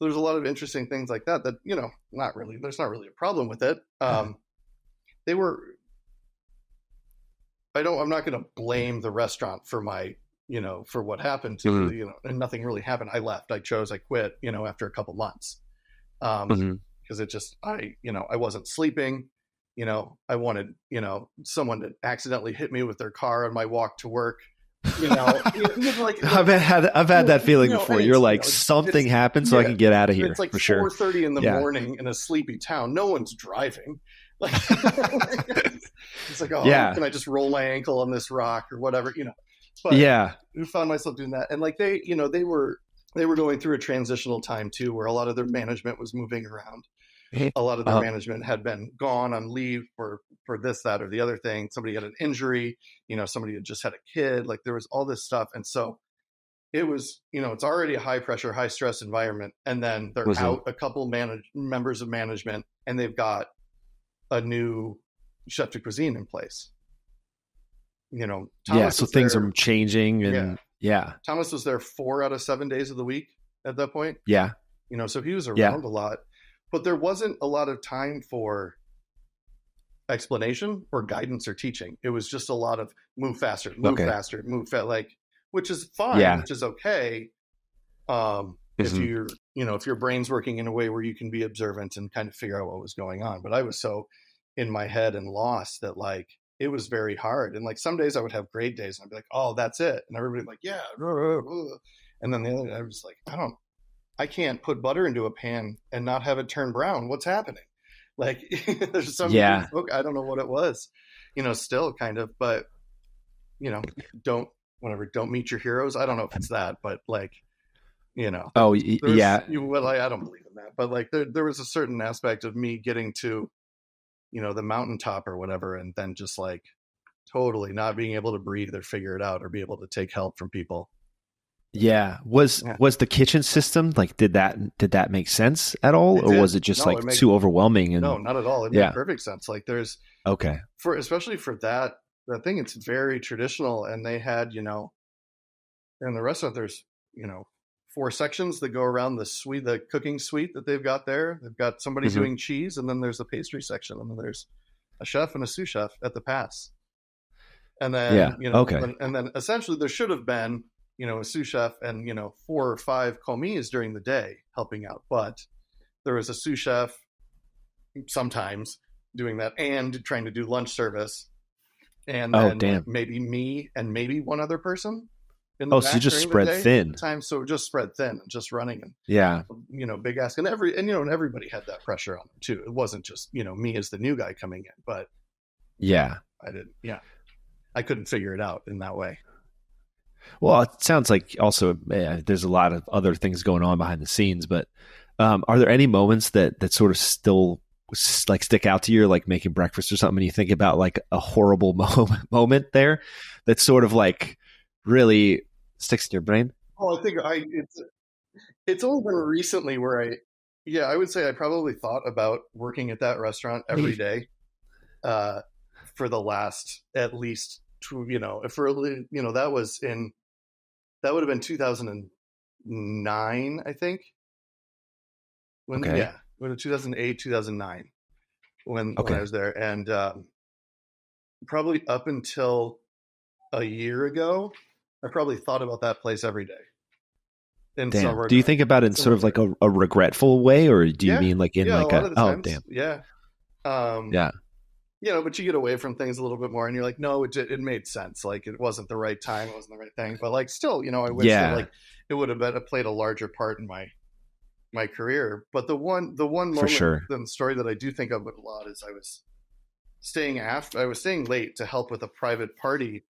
there's a lot of interesting things like that there's not really a problem with it. I'm not going to blame the restaurant for my, for what happened to, and nothing really happened. I left, I quit, after a couple months. Because it just, I wasn't sleeping, I wanted, someone to accidentally hit me with their car on my walk to work. Like, I've had that feeling before. You're like, something happened so I can get out of here. It's like for sure. 4:30 in the morning in a sleepy town. No one's driving. Like, it's like, can I just roll my ankle on this rock or whatever, But I found myself doing that, and like they were going through a transitional time too, where a lot of their management was moving around. A lot of their management had been gone on leave for this, that, or the other thing. Somebody had an injury, somebody had just had a kid. Like, there was all this stuff. And so it was, it's already a high pressure, high stress environment. And then they're out a couple members of management, and they've got a new chef de cuisine in place. Thomas so things are changing. And Thomas was there 4 out of 7 days of the week at that point. Yeah. So he was around a lot. But there wasn't a lot of time for explanation or guidance or teaching. It was just a lot of move faster, move faster, move fast, like, which is fine, which is okay. If you're, if your brain's working in a way where you can be observant and kind of figure out what was going on. But I was so in my head and lost that, like, it was very hard. And like, some days I would have great days and I'd be like, oh, that's it. And everybody's like, yeah. And then the other day I was like, I can't put butter into a pan and not have it turn brown. What's happening? Like, there's some, I don't know what it was, still kind of, but, don't meet your heroes. I don't know if it's that, but like, I don't believe in that, but like, there was a certain aspect of me getting to, the mountaintop or whatever, and then just like totally not being able to breathe or figure it out or be able to take help from people. Yeah. Was the kitchen system, like, did that make sense at all? Or was it just too overwhelming? No, not at all. It made perfect sense. Like, there's especially for that thing, it's very traditional. And they had, in the restaurant, there's, 4 sections that go around the cooking suite that they've got there. They've got somebody doing cheese, and then there's a pastry section, and then there's a chef and a sous chef at the pass. And then, and then essentially there should have been, a sous chef and, 4 or 5 commis during the day helping out. But there was a sous chef sometimes doing that and trying to do lunch service. And then maybe me and maybe one other person. So you just spread thin. So it just spread thin, just running. And, big ask. And everybody had that pressure on them too. It wasn't just, me as the new guy coming in, but I couldn't figure it out in that way. Well, it sounds like also there's a lot of other things going on behind the scenes, but are there any moments that sort of still like stick out to you, like making breakfast or something, and you think about like a horrible moment there that sort of like really sticks in your brain? Oh, I think it's only been recently where I would say I probably thought about working at that restaurant every day for the last at least that would have been 2009, I think. When 2008, 2009 when I was there, and probably up until a year ago, I probably thought about that place every day. Damn. Do you think about it in sort of like a regretful way, or do you mean like in like damn? Yeah. But you get away from things a little bit more, and you're like, no, it made sense. Like it wasn't the right time, it wasn't the right thing. But like still, I wish that like it would have played a larger part in my career. But the one moment, for sure, the story that I do think of it a lot is I was staying late to help with a private party,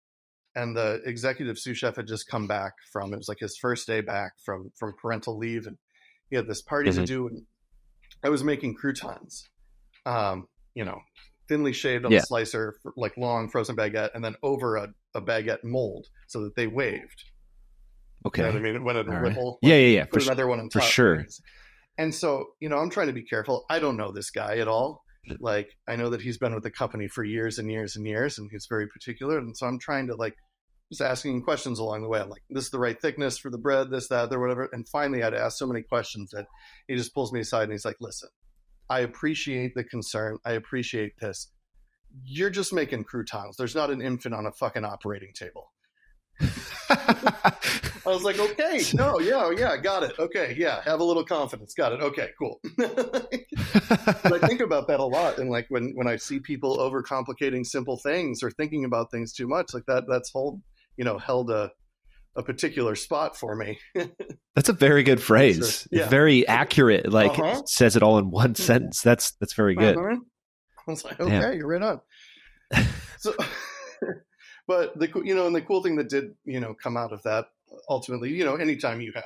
and the executive sous chef had just come back it was like his first day back from parental leave, and he had this party to do, and I was making croutons, thinly shaved on the slicer, like long frozen baguette, and then over a baguette mold so that they waved. Okay. You know what I mean? It went in a ripple. Yeah. Put another one on top. For sure. And so, I'm trying to be careful. I don't know this guy at all. Like, I know that he's been with the company for years and years and years, and he's very particular. And so I'm trying to like, just asking questions along the way. I'm like, this is the right thickness for the bread, this, that, or whatever. And finally, I'd ask so many questions that he just pulls me aside and he's like, listen, I appreciate the concern. I appreciate this. You're just making croutons. There's not an infant on a fucking operating table. I was like, okay, no, yeah, got it. Okay, yeah, have a little confidence. Got it. Okay, cool. But I think about that a lot, and like when I see people overcomplicating simple things or thinking about things too much, like that's held a particular spot for me. That's a very good phrase. Yeah. Very accurate. Like says it all in one sentence. That's very good. I was like, okay, you're right on. So. But the cool thing that did, come out of that ultimately, anytime you have,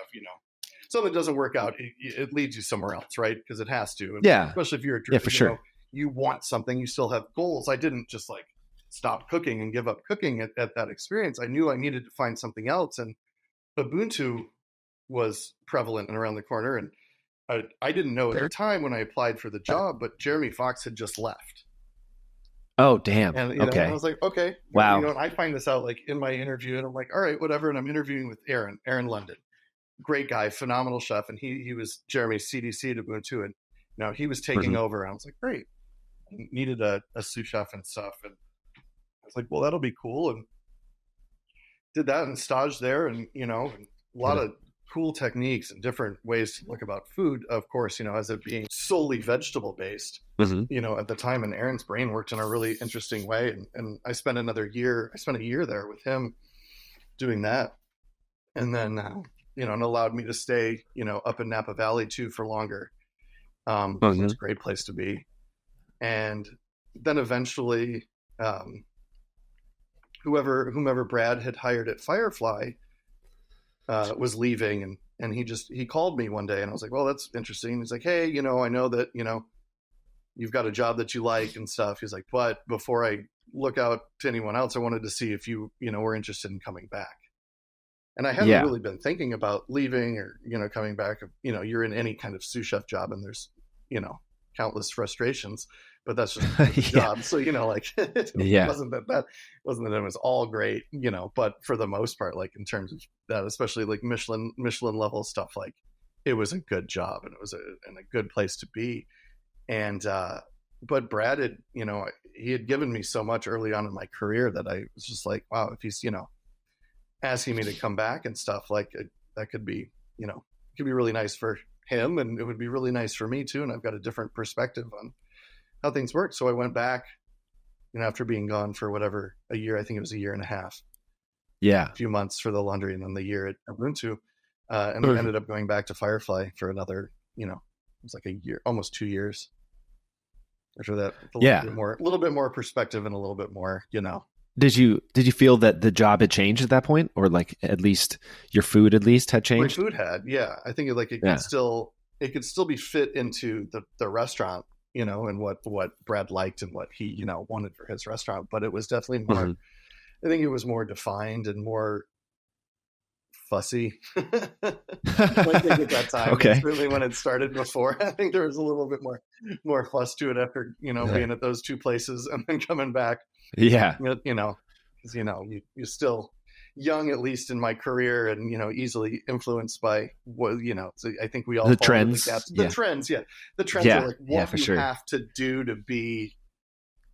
something that doesn't work out, it leads you somewhere else, right? Because it has to. Yeah. Especially if you're a yeah, for sure. You want something, you still have goals. I didn't just like stop cooking and give up cooking at that experience. I knew I needed to find something else. And Ubuntu was prevalent and around the corner. And I didn't know at the time when I applied for the job, but Jeremy Fox had just left. Oh, damn. And okay. I was like, okay. Wow. And I find this out like in my interview, and I'm like, all right, whatever. And I'm interviewing with Aaron London, great guy, phenomenal chef. And he was Jeremy's CDC at Ubuntu. And he was taking over. And I was like, great. I needed a sous chef and stuff. And I was like, well, that'll be cool. And did that and staged there. And, a lot of cool techniques and different ways to look about food, of course, as it being solely vegetable based, at the time. And Aaron's brain worked in a really interesting way. And I spent a year there with him doing that. And then, it allowed me to stay, up in Napa Valley too for longer. So it's a great place to be. And then eventually, whomever Brad had hired at Firefly, was leaving, and he called me one day, and I was like, well, that's interesting. He's like, hey, I know that, you've got a job that you like and stuff. He's like, but before I look out to anyone else, I wanted to see if you, were interested in coming back. And I hadn't really been thinking about leaving or, coming back. You're in any kind of sous chef job and there's, countless frustrations, but that's just the job. So, it wasn't that it was all great, but for the most part, like in terms of that, especially like Michelin level stuff, like it was a good job and it was a good place to be. And, but Brad had, he had given me so much early on in my career that I was just like, wow, if he's, asking me to come back and stuff, like that could be, it could be really nice for him, and it would be really nice for me too. And I've got a different perspective on how things work. So I went back, after being gone for a year, I think it was a year and a half. Yeah. A few months for the laundry and then the year at Ubuntu. And we ended up going back to Firefly for another, it was like a year, almost 2 years. After that, a little bit more perspective and a little bit more, Did you feel that the job had changed at that point, or like at least your food had changed? My food had, yeah. I think it could still be fit into the restaurant, and what Brad liked and what he, wanted for his restaurant. But it was definitely more, I think it was more defined and more fussy. I think at that time. Okay. Certainly when it started before, I think there was a little bit more fuss to it after, being at those two places and then coming back. Yeah. Because, you're still young, at least in my career, and, easily influenced by what, so I think we all the trends. The trends. Yeah. The trends are like what you have to do to be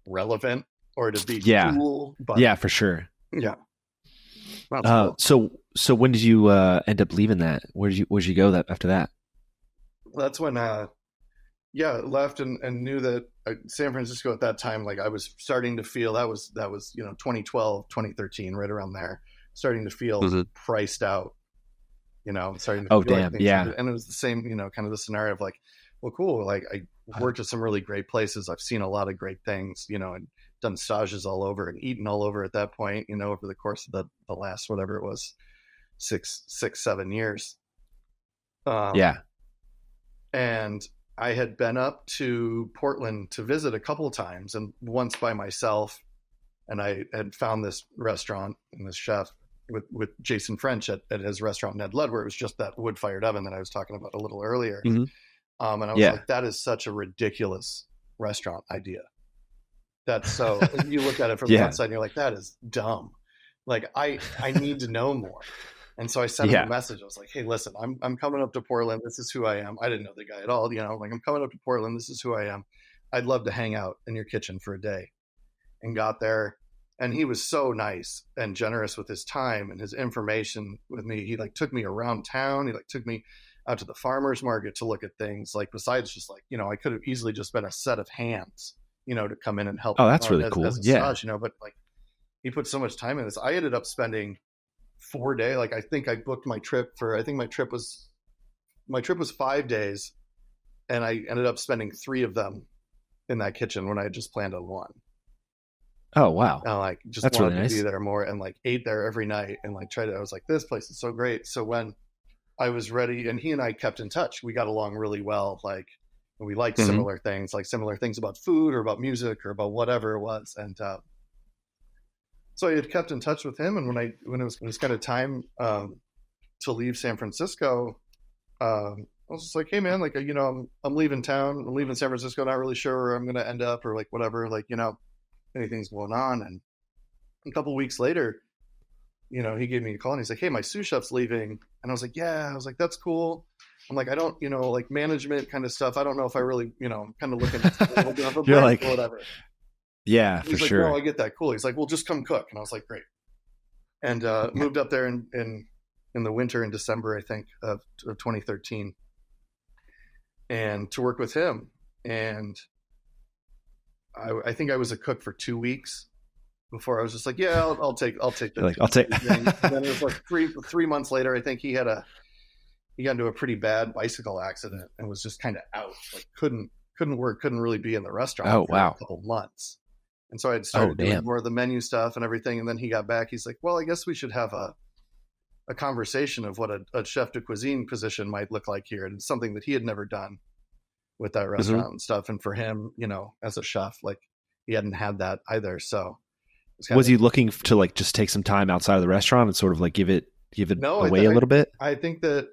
relevant or to be cool. But, yeah, for sure. Yeah. Cool. So when did you end up leaving that? Where'd you go after that? That's when left and knew that San Francisco at that time, like I was starting to feel that was 2012, 2013, right around there, starting to feel priced out, starting to feel like things, and it was the same, kind of the scenario of like, well, cool, like I worked at some really great places, I've seen a lot of great things, and done stages all over and eaten all over at that point, over the course of the last, whatever it was, 7 years. And I had been up to Portland to visit a couple of times, and once by myself, and I had found this restaurant and this chef with Jason French at his restaurant Ned Led, where it was just that wood-fired oven that I was talking about a little earlier. And I was like, that is such a ridiculous restaurant idea. That's so you look at it from the outside and you're like, that is dumb. Like I need to know more. And so I sent him a message. I was like, hey, listen, I'm coming up to Portland. This is who I am. I didn't know the guy at all. Like I'm coming up to Portland. This is who I am. I'd love to hang out in your kitchen for a day. And got there. And he was so nice and generous with his time and his information with me. He like took me around town. He like took me out to the farmer's market to look at things. Like besides just like, I could have easily just been a set of hands, to come in and help. Oh, that's really cool. As a massage, but like he put so much time in this. I ended up spending 4 days. Like I think I booked my trip my trip was 5 days, and I ended up spending 3 of them in that kitchen when I had just planned on 1. Oh wow! And like just that's wanted really nice. to be there more, and like ate there every night, and like I was like, this place is so great. So when I was ready, and he and I kept in touch, we got along really well. Like we liked similar things about food or about music or about whatever it was, and so I had kept in touch with him. And when it was kind of time to leave San Francisco, I was just like, hey man, like I'm leaving town, I'm leaving San Francisco, not really sure where I'm going to end up or like whatever, like anything's going on. And a couple of weeks later, he gave me a call and he's like, hey, my sous chef's leaving. And I was like, that's cool. I'm like, I don't, like management kind of stuff, I don't know if I really, kind of looking at you're like, or whatever. Yeah, he's for like, sure. No, I get that. Cool. He's like, well, just come cook. And I was like, great. And moved up there in the winter in December, I think, of 2013, and to work with him. And I think I was a cook for 2 weeks before I was just like, yeah, I'll take that. Like, I'll take. And then it was like 3 months later, I think he got into a pretty bad bicycle accident and was just kind of out, like couldn't work, couldn't really be in the restaurant for a couple months. And so I had started doing more of the menu stuff and everything. And then he got back. He's like, well, I guess we should have a conversation of what a chef de cuisine position might look like here. And it's something that he had never done with that restaurant and stuff. And for him, as a chef, like he hadn't had that either. So was he looking to like just take some time outside of the restaurant and sort of like give it away a little bit? I think that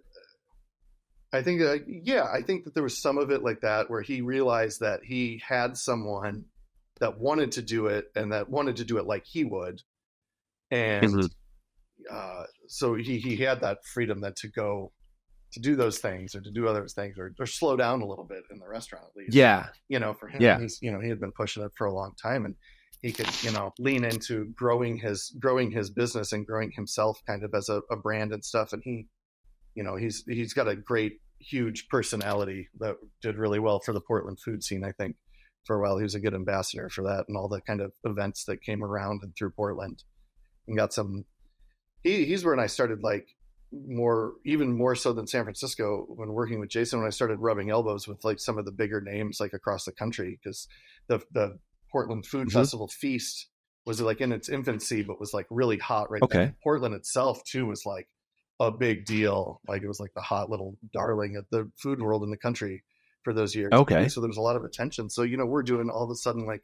there was some of it like that where he realized that he had someone that wanted to do it and that wanted to do it like he would. And so he had that freedom then to go to do those things or to do other things or slow down a little bit in the restaurant at least. Yeah. For him, he's, he had been pushing it for a long time and he could, lean into growing his business and growing himself kind of as a brand and stuff. And he, he's got a great, huge personality that did really well for the Portland food scene. I think for a while he was a good ambassador for that and all the kind of events that came around and through Portland, and got some. He's where I started like even more so than San Francisco when working with Jason. When I started rubbing elbows with like some of the bigger names like across the country, because the Portland Food Festival Feast was like in its infancy, but was like really hot right now. Portland itself too was like a big deal. Like it was like the hot little darling of the food world in the country for those years. Okay. So there was a lot of attention. So, we're doing all of a sudden, like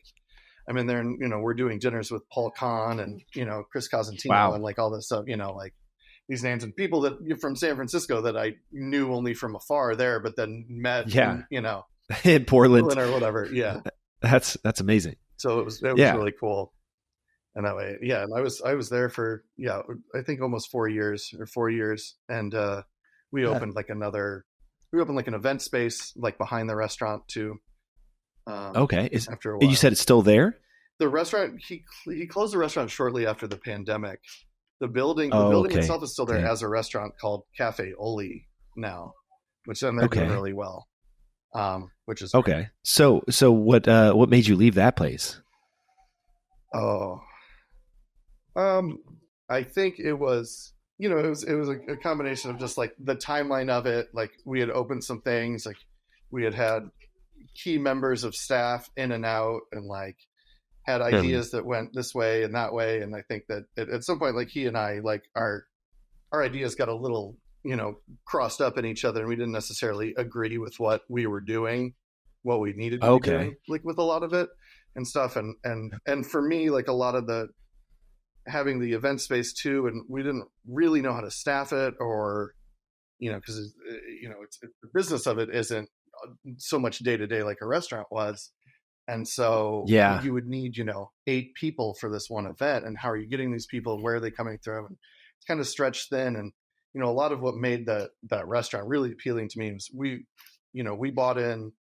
I'm in there and, we're doing dinners with Paul Kahn and, Chris Cosentino and like all this stuff, like these names and people that from San Francisco that I knew only from afar there, but then met, in, in Portland or whatever. Yeah. That's amazing. So it was really cool. And that way, and I was there for, I think almost 4 years. And we opened like an event space like behind the restaurant too. Okay. After a while. You said it's still there? The restaurant, he closed the restaurant shortly after the pandemic. The building itself is still there as a restaurant called Cafe Oli now, which then they're doing really well. Which is okay. Great. So what made you leave that place? I think it was, it was a combination of just like the timeline of it. Like we had opened some things, like we had key members of staff in and out, and like had ideas that went this way and that way. And I think that at some point, like he and I, like our ideas got a little, crossed up in each other, and we didn't necessarily agree with what we were doing, what we needed to be doing, like with a lot of it and stuff. And for me, like a lot of having the event space too, and we didn't really know how to staff it, or, because, it's the business of it isn't so much day to day like a restaurant was. And so you would need, 8 people for this one event. And how are you getting these people? Where are they coming through? And it's kind of stretched thin. And, a lot of what made that restaurant really appealing to me was we bought in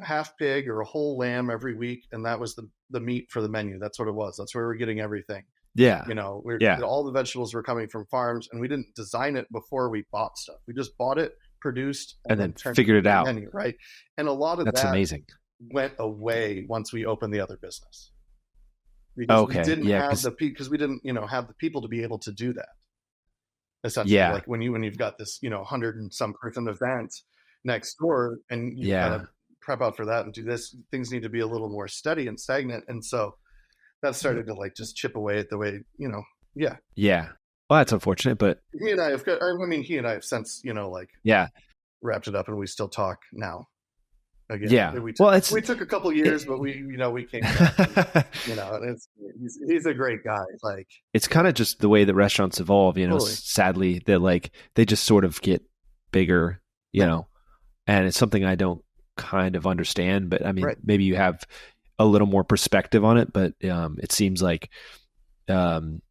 a half pig or a whole lamb every week. And that was the meat for the menu. That's what it was. That's where we're getting everything. Yeah. All the vegetables were coming from farms, and we didn't design it before we bought stuff. We just bought it, produced, and then figured it out. Menu, right. And a lot of that's amazing. Went away once we opened the other business. Because we didn't have because we didn't, have the people to be able to do that. Essentially, like when you've got this, 100 and some person event next door, and you kind of prep out for that and do this, things need to be a little more steady and stagnant. And so that started to like just chip away at the way, Yeah. Well, that's unfortunate, but he and I have since, wrapped it up, and we still talk now. Again. Yeah. We took a couple years, but we came back, and he's a great guy. Like, it's kind of just the way that restaurants evolve, totally. Sadly, that like they just sort of get bigger, and it's something I don't kind of understand, but I mean, maybe you have a little more perspective on it, but it seems like, the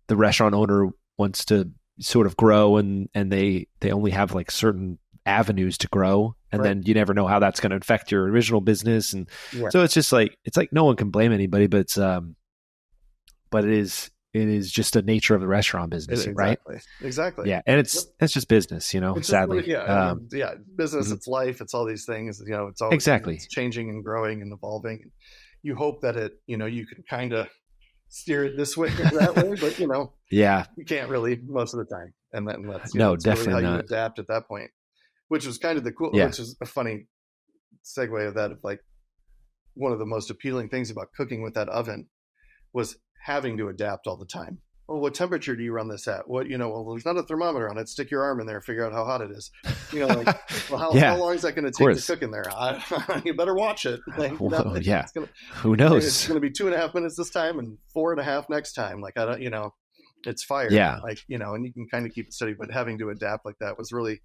restaurant owner wants to sort of grow, and they only have like certain avenues to grow, and then you never know how that's going to affect your original business. And so it's just like, no one can blame anybody, but but it is just the nature of the restaurant business, right? Exactly. Yeah. And it's just business, it's sadly. Business, it's life, it's all these things, it's always it's changing and growing and evolving. And you hope that it, you can kind of steer it this way or that way, but you can't really most of the time. And then that's definitely really how not. you adapt at that point, which was kind of the cool, which is a funny segue of that. Of like one of the most appealing things about cooking with that oven was having to adapt all the time. Well, what temperature do you run this at? What, well, there's not a thermometer on it. Stick your arm in there, figure out how hot it is. How long is that going to take to cook in there? You better watch it. Who knows? It's going to be 2.5 minutes this time and 4.5 next time. Like, I don't, it's fire. Yeah. Like, and you can kind of keep it steady, but having to adapt like that was really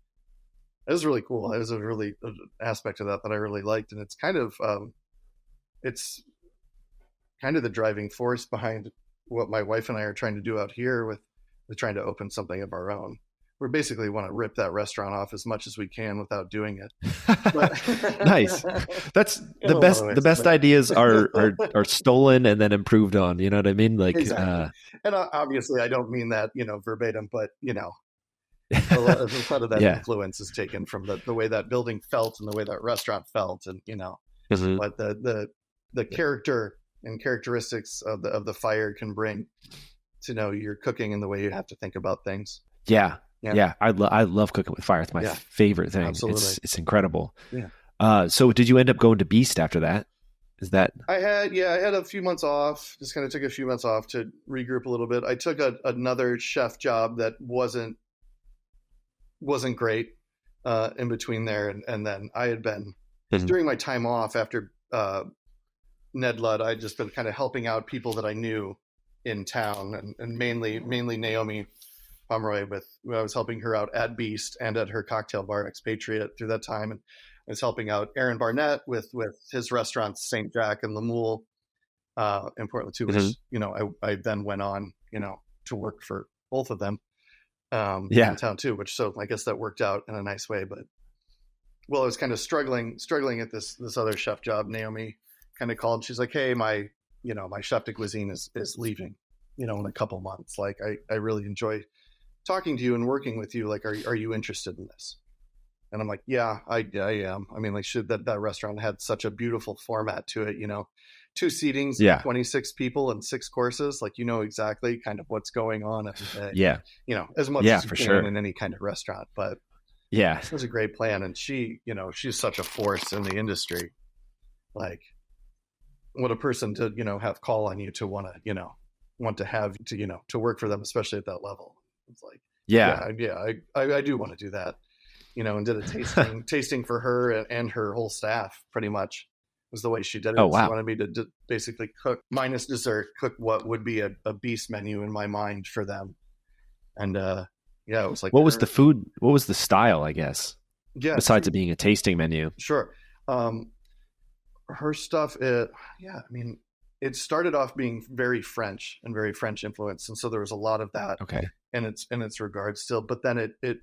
cool. It was a really aspect of that I really liked. And it's kind of, the driving force behind what my wife and I are trying to do out here with trying to open something of our own. We basically want to rip that restaurant off as much as we can without doing it. Nice. That's the best. The best ideas are stolen and then improved on. You know what I mean? Like, exactly. And obviously, I don't mean that verbatim, but a lot of that influence is taken from the way that building felt and the way that restaurant felt, and what the character and characteristics of the fire can bring to your cooking and the way you have to think about things. Yeah. I love cooking with fire. It's my favorite thing. Absolutely. It's incredible. Yeah. So did you end up going to Beast after that? Is that? I had a few months off, just kind of took a few months off to regroup a little bit. I took another chef job that wasn't great in between there. And then I had been during my time off after Ned Ludd, I'd just been kind of helping out people that I knew in town, and mainly Naomi Pomeroy when I was helping her out at Beast and at her cocktail bar Expatriate through that time. And I was helping out Aaron Barnett with his restaurants, St. Jack and Lemuel in Portland too, which, I then went on, to work for both of them downtown too, which, so I guess that worked out in a nice way. But I was kind of struggling at this other chef job. Naomi kind of called. She's like, hey, my chef de cuisine is leaving, in a couple months. Like, I really enjoy talking to you and working with you. Like, are you interested in this? And I'm like, yeah, I am. I mean, like, that restaurant had such a beautiful format to it, 2 seatings, 26 people and 6 courses. Like, exactly kind of what's going on every day. Yeah. As much as you for can sure in any kind of restaurant, but yeah, it was a great plan. And she, she's such a force in the industry. Like, what a person to, have call on you to want to have to work for them, especially at that level. It's like, I do want to do that, and did a tasting for her and her whole staff. Pretty much was the way she did it. Oh, wow. She wanted me to basically cook minus dessert, cook what would be a Beast menu in my mind for them. And, it was like, what was the food? What was the style, I guess? Yeah. Besides it being a tasting menu. Sure. Her stuff, it started off being very French and very French influenced. And so there was a lot of that in its regard still, but then it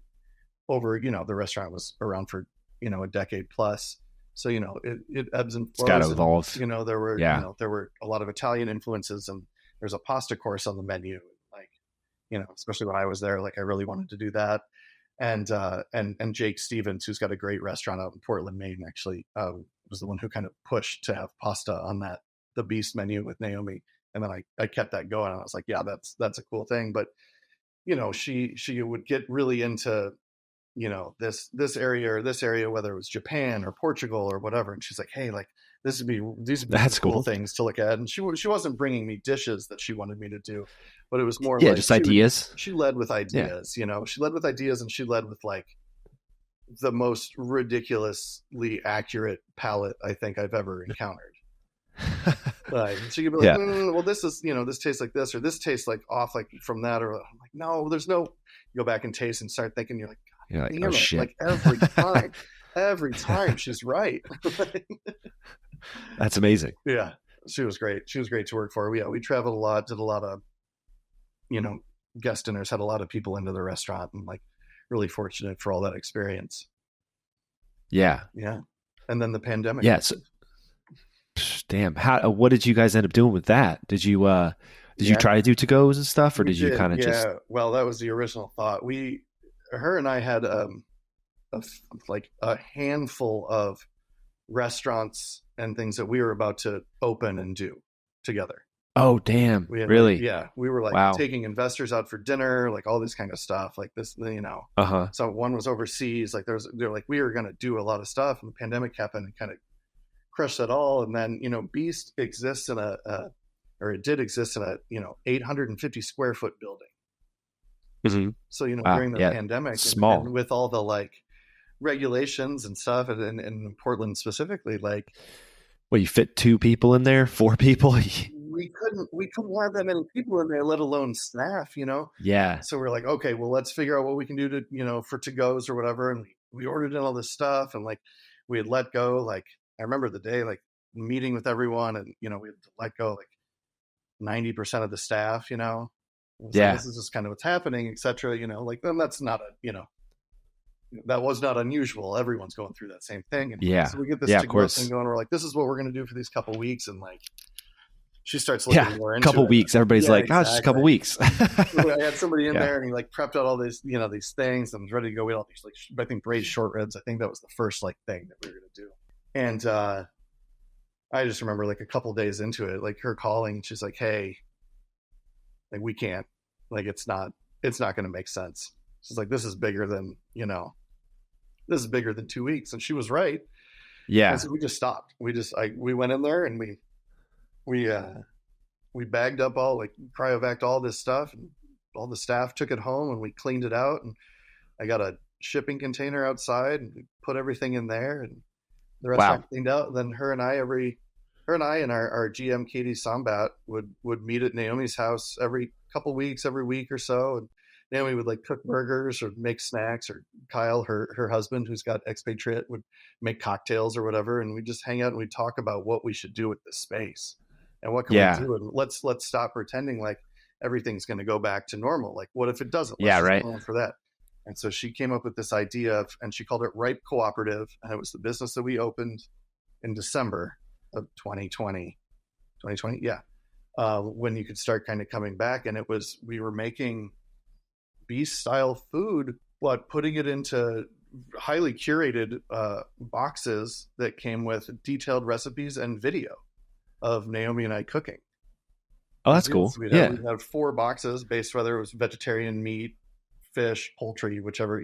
over, the restaurant was around for, a decade plus. So, it ebbs and flows. It's got to evolve. There were a lot of Italian influences, and there's a pasta course on the menu. Like, especially when I was there, like, I really wanted to do that. And Jake Stevens, who's got a great restaurant out in Portland, Maine, actually, was the one who kind of pushed to have pasta on the Beast menu with Naomi. And then I kept that going. And I was like, yeah, that's a cool thing. But, she would get really into, this area, whether it was Japan or Portugal or whatever. And she's like, hey, like, these would be that's cool things to look at. And she wasn't bringing me dishes that she wanted me to do, but it was more just ideas. She led with ideas, she led with ideas, and she led with like the most ridiculously accurate palate I think I've ever encountered. Like, she could be like, well, this is, this tastes like this, or this tastes like off, like from that, or I'm like, no, there's no. You go back and taste and start thinking, you're like, oh shit! Like every time she's right. That's amazing. Yeah, she was great. She was great to work for. We traveled a lot, did a lot of, guest dinners, had a lot of people into the restaurant, and like really fortunate for all that experience. Yeah. Yeah. And then the pandemic. Yes. Damn. What did you guys end up doing with that? Did you try to do to-goes and stuff, or did you kind of just? Well, that was the original thought. Her and I had a handful of restaurants and things that we were about to open and do together. Oh, damn. Really? We were like taking investors out for dinner, like all this kind of stuff, like this, So one was overseas, like they're like, we were going to do a lot of stuff, and the pandemic happened and kind of crushed it all. And then, Beast exists in it did exist in a, 850 square foot building. Mm-hmm. So, during the pandemic, small, and with all the like regulations and stuff, and in Portland specifically, like, well, you fit 2 people in there, 4 people. we couldn't have that many people in there, let alone staff, Yeah. So we're like, okay, well, let's figure out what we can do to, for to-goes or whatever. And we ordered in all this stuff, and like we had let go. Like, I remember the day, like meeting with everyone, and, we had to let go like 90% of the staff, So this is just kind of what's happening, et cetera, like, then that's not that was not unusual. Everyone's going through that same thing. And so we get this to-go thing going. We're like, this is what we're going to do for these couple weeks. And like, she starts looking more into couple it. Weeks. Everybody's like, exactly. Oh, it's just a couple weeks. I had somebody in there, and he like prepped out all these, these things, and was ready to go eat all these, like, I think braised short ribs. I think that was the first like thing that we were going to do. And I just remember like a couple days into it, like her calling, and she's like, hey, like, we can't, like, it's not going to make sense. She's like, this is bigger than, this is bigger than 2 weeks. And she was right. Yeah. And so we just stopped. We went in there, and we bagged up all, like, cryovac'd all this stuff, and all the staff took it home, and we cleaned it out, and I got a shipping container outside, and we put everything in there, and the restaurant cleaned out. Then her and I and our GM Katie Sambat would meet at Naomi's house every couple weeks, every week or so, and Naomi would like cook burgers or make snacks, or Kyle, her husband, who's got expatriate, would make cocktails or whatever. And we just hang out and we talk about what we should do with this space and what can we do. And let's stop pretending like everything's going to go back to normal. Like, what if it doesn't? Let's just plan for that. And so she came up with this idea and she called it Ripe Cooperative. And it was the business that we opened in December of 2020. Yeah. When you could start kind of coming back, and we were making beast style food, but putting it into highly curated boxes that came with detailed recipes and video of Naomi and I cooking. Oh, that's cool. We'd have 4 boxes based whether it was vegetarian meat, fish, poultry, whichever,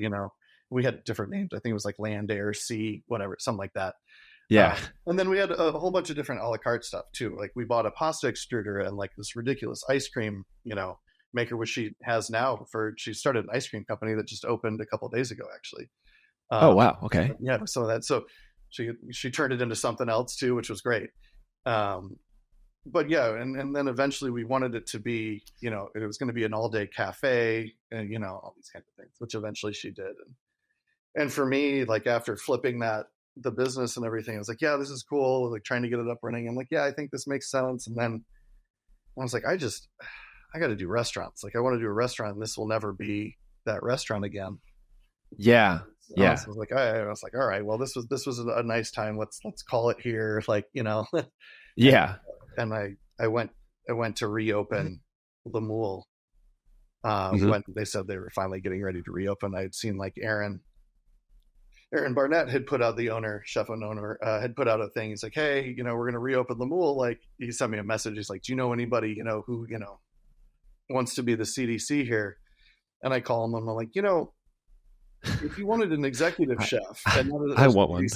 we had different names. I think it was like land, air, sea, whatever, something like that. Yeah. And then we had a whole bunch of different a la carte stuff too. Like we bought a pasta extruder and like this ridiculous ice cream, maker, which she has now she started an ice cream company that just opened a couple of days ago, actually. Oh, wow. Okay. Yeah. Some of that. So she turned it into something else too, which was great. But yeah. And then eventually we wanted it to be, it was going to be an all day cafe and, all these kinds of things, which eventually she did. And for me, like after flipping the business and everything, I was like, yeah, this is cool. Like trying to get it up running. I'm like, yeah, I think this makes sense. And then I was like, I got to do restaurants. Like I want to do a restaurant and this will never be that restaurant again. Yeah. Yeah. I was like, all right, well, this was a nice time. Let's call it here. Like, Yeah. And I went to reopen Le Moule when they said they were finally getting ready to reopen. I had seen like Aaron Barnett had put out, the chef and owner, had put out a thing. He's like, hey, we're going to reopen Le Moule. Like he sent me a message. He's like, do you know anybody, who, wants to be the CDC here? And I call him and I'm like, if you wanted an executive chef, and I want one.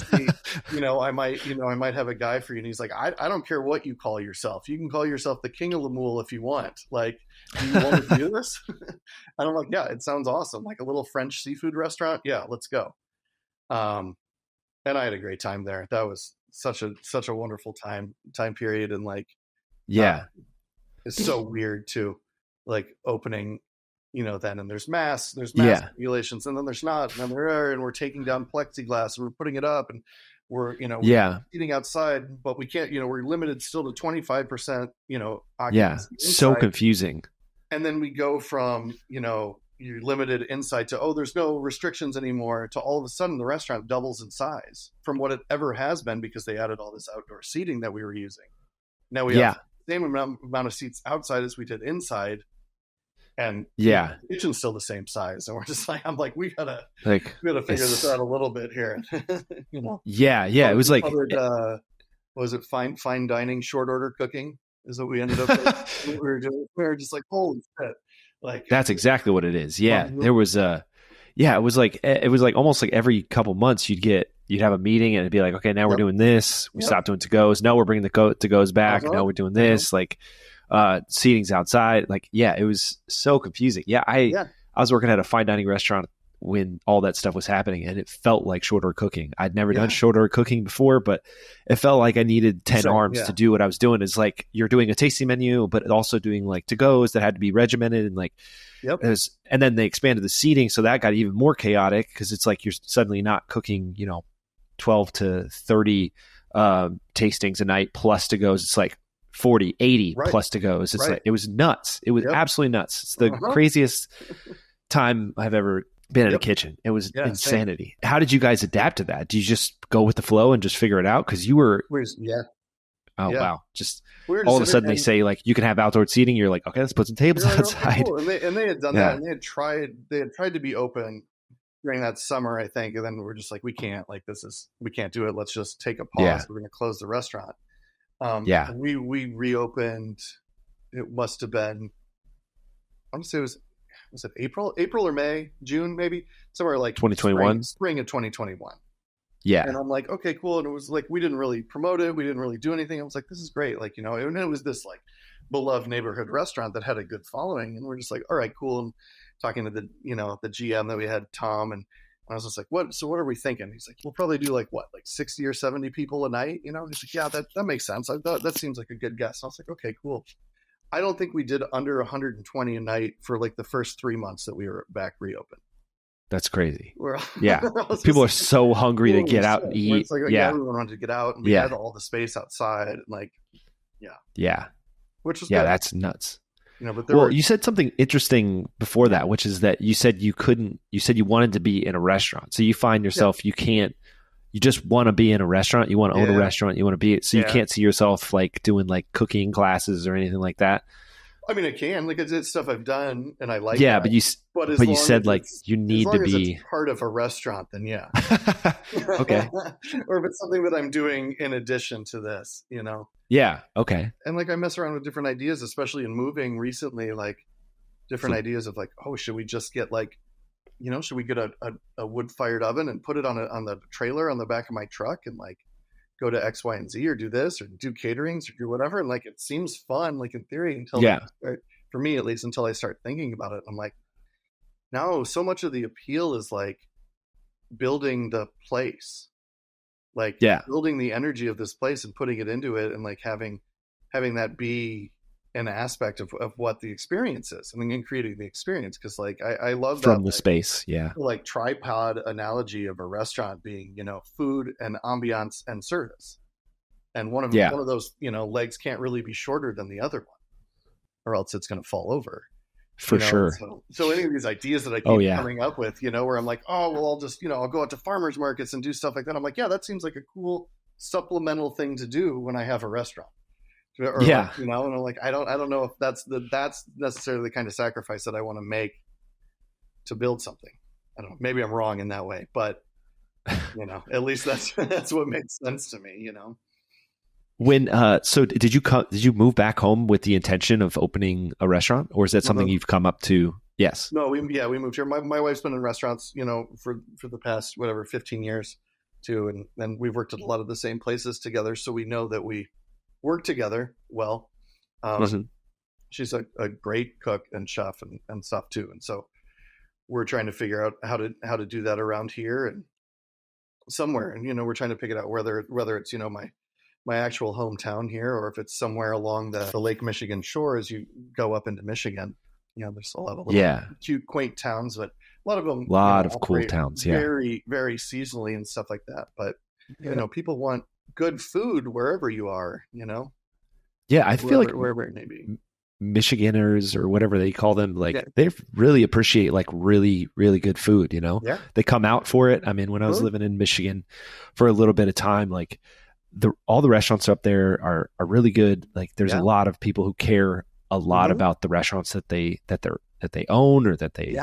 I might have a guy for you. And he's like, I don't care what you call yourself. You can call yourself the King of Le Moule if you want. Like, do you want to do this? And I'm like, yeah, it sounds awesome. Like a little French seafood restaurant. Yeah, let's go. And I had a great time there. That was such a wonderful time period. And like, yeah, it's so weird too. Like opening, then and there's mass regulations, and then there's not, and then there are, and we're taking down plexiglass and we're putting it up, and we're eating outside, but we can't, we're limited still to 25%, occupancy so confusing. And then we go from, you're limited inside to, there's no restrictions anymore, to all of a sudden the restaurant doubles in size from what it ever has been because they added all this outdoor seating that we were using. Now we have the same amount of seats outside as we did inside. And the kitchen's still the same size. And we're just like, I'm like, we gotta figure this out a little bit here. Yeah. It was like, was it fine dining, short order cooking is what we ended up with. We were doing. We were just like, holy shit. Like that's exactly what it is. Yeah. There was it was like almost like every couple months you'd have a meeting and it'd be like, okay, now we're doing this. We stopped doing to-goes. No, we're bringing the to-goes back. Now we're doing this. Like, seating's outside. Like, it was so confusing. I was working at a fine dining restaurant when all that stuff was happening, and it felt like short order cooking. I'd never done short order cooking before, but it felt like I needed 10 arms to do what I was doing. It's like you're doing a tasting menu, but also doing like to-goes that had to be regimented, and like and then they expanded the seating, so that got even more chaotic because it's like you're suddenly not cooking 12 to 30 tastings a night plus to-goes. It's like 40, 80 plus to-goes. It's like, it was nuts. It was absolutely nuts. It's the craziest time I've ever been in a kitchen. It was insanity. Same. How did you guys adapt to that? Do you just go with the flow and just figure it out? Because you were... wow. Just all of a sudden they say like, you can have outdoor seating. You're like, okay, let's put some tables outside. Cool. And they had done that, and they had tried to be open during that summer, I think. And then we're just like, we can't do it. Let's just take a pause. We're going to close the restaurant. We reopened. It must have been, I want to say was it April or May, June, maybe somewhere like 2021, spring of 2021. Yeah. And I'm like, okay, cool. And it was like, we didn't really promote it. We didn't really do anything. I was like, this is great. Like, and it was this like beloved neighborhood restaurant that had a good following. And we're just like, all right, cool. And talking to the GM that we had, Tom, and I was just like, what are we thinking? He's like, we'll probably do like 60 or 70 people a night. He's like, yeah, that makes sense. I thought that seems like a good guess. And I was like, okay, cool. I don't think we did under 120 a night for like the first 3 months that we were back reopened. That's crazy. We're, Yeah. People are so hungry to get out and eat. It's like, everyone wanted to get out, and we had all the space outside, and like, yeah. Which was good. Good. That's nuts. But you said something interesting before that, which is that you said you wanted to be in a restaurant. So you find yourself, you just want to be in a restaurant. You want to own a restaurant. You want to be, so you can't see yourself like doing like cooking classes or anything like that. I mean, I can, like, it's stuff I've done and I like. Yeah. That. But you said like you need to be part of a restaurant, then yeah. Okay. Or if it's something that I'm doing in addition to this, Yeah. Okay. And like I mess around with different ideas, especially in moving recently, like different ideas of like, oh, should we just get like, should we get a wood fired oven and put it on the trailer on the back of my truck and like go to X, Y, and Z, or do this or do caterings or do whatever. And like, it seems fun, like in theory, until for me, at least, until I start thinking about it. I'm like, no, so much of the appeal is like building the place, like building the energy of this place and putting it into it, and like having that be an aspect of what the experience is, and then creating the experience. Because like I love from that, the space, like tripod analogy of a restaurant being food and ambiance and service, and one of those legs can't really be shorter than the other one, or else it's going to fall over. For sure. So any of these ideas that I keep coming up with, where I'm like, oh, well, I'll just, I'll go out to farmers markets and do stuff like that. I'm like, yeah, that seems like a cool supplemental thing to do when I have a restaurant. Or like, and I'm like, I don't know if that's necessarily the kind of sacrifice that I want to make to build something. I don't know. Maybe I'm wrong in that way, but at least that's what makes sense to me. When so did you move back home with the intention of opening a restaurant, or is that something you've come up to? Yes. No, we moved here. My wife's been in restaurants, for the past 15 years too, and then we've worked at a lot of the same places together, so we know that we work together well. She's a great cook and chef and stuff too, and so we're trying to figure out how to do that around here and somewhere, and we're trying to pick it out whether it's my actual hometown here, or if it's somewhere along the Lake Michigan shore as you go up into Michigan. There's a lot of cute, quaint towns, but a lot of them, of cool towns, very, very seasonally and stuff like that. But people want good food wherever you are. I feel like wherever it may be. Michiganers or whatever they call them, like they really appreciate like really, really good food. They come out for it. I mean, when I was living in Michigan for a little bit of time, like all the restaurants up there are really good. Like there's a lot of people who care a lot about the restaurants that they own or that they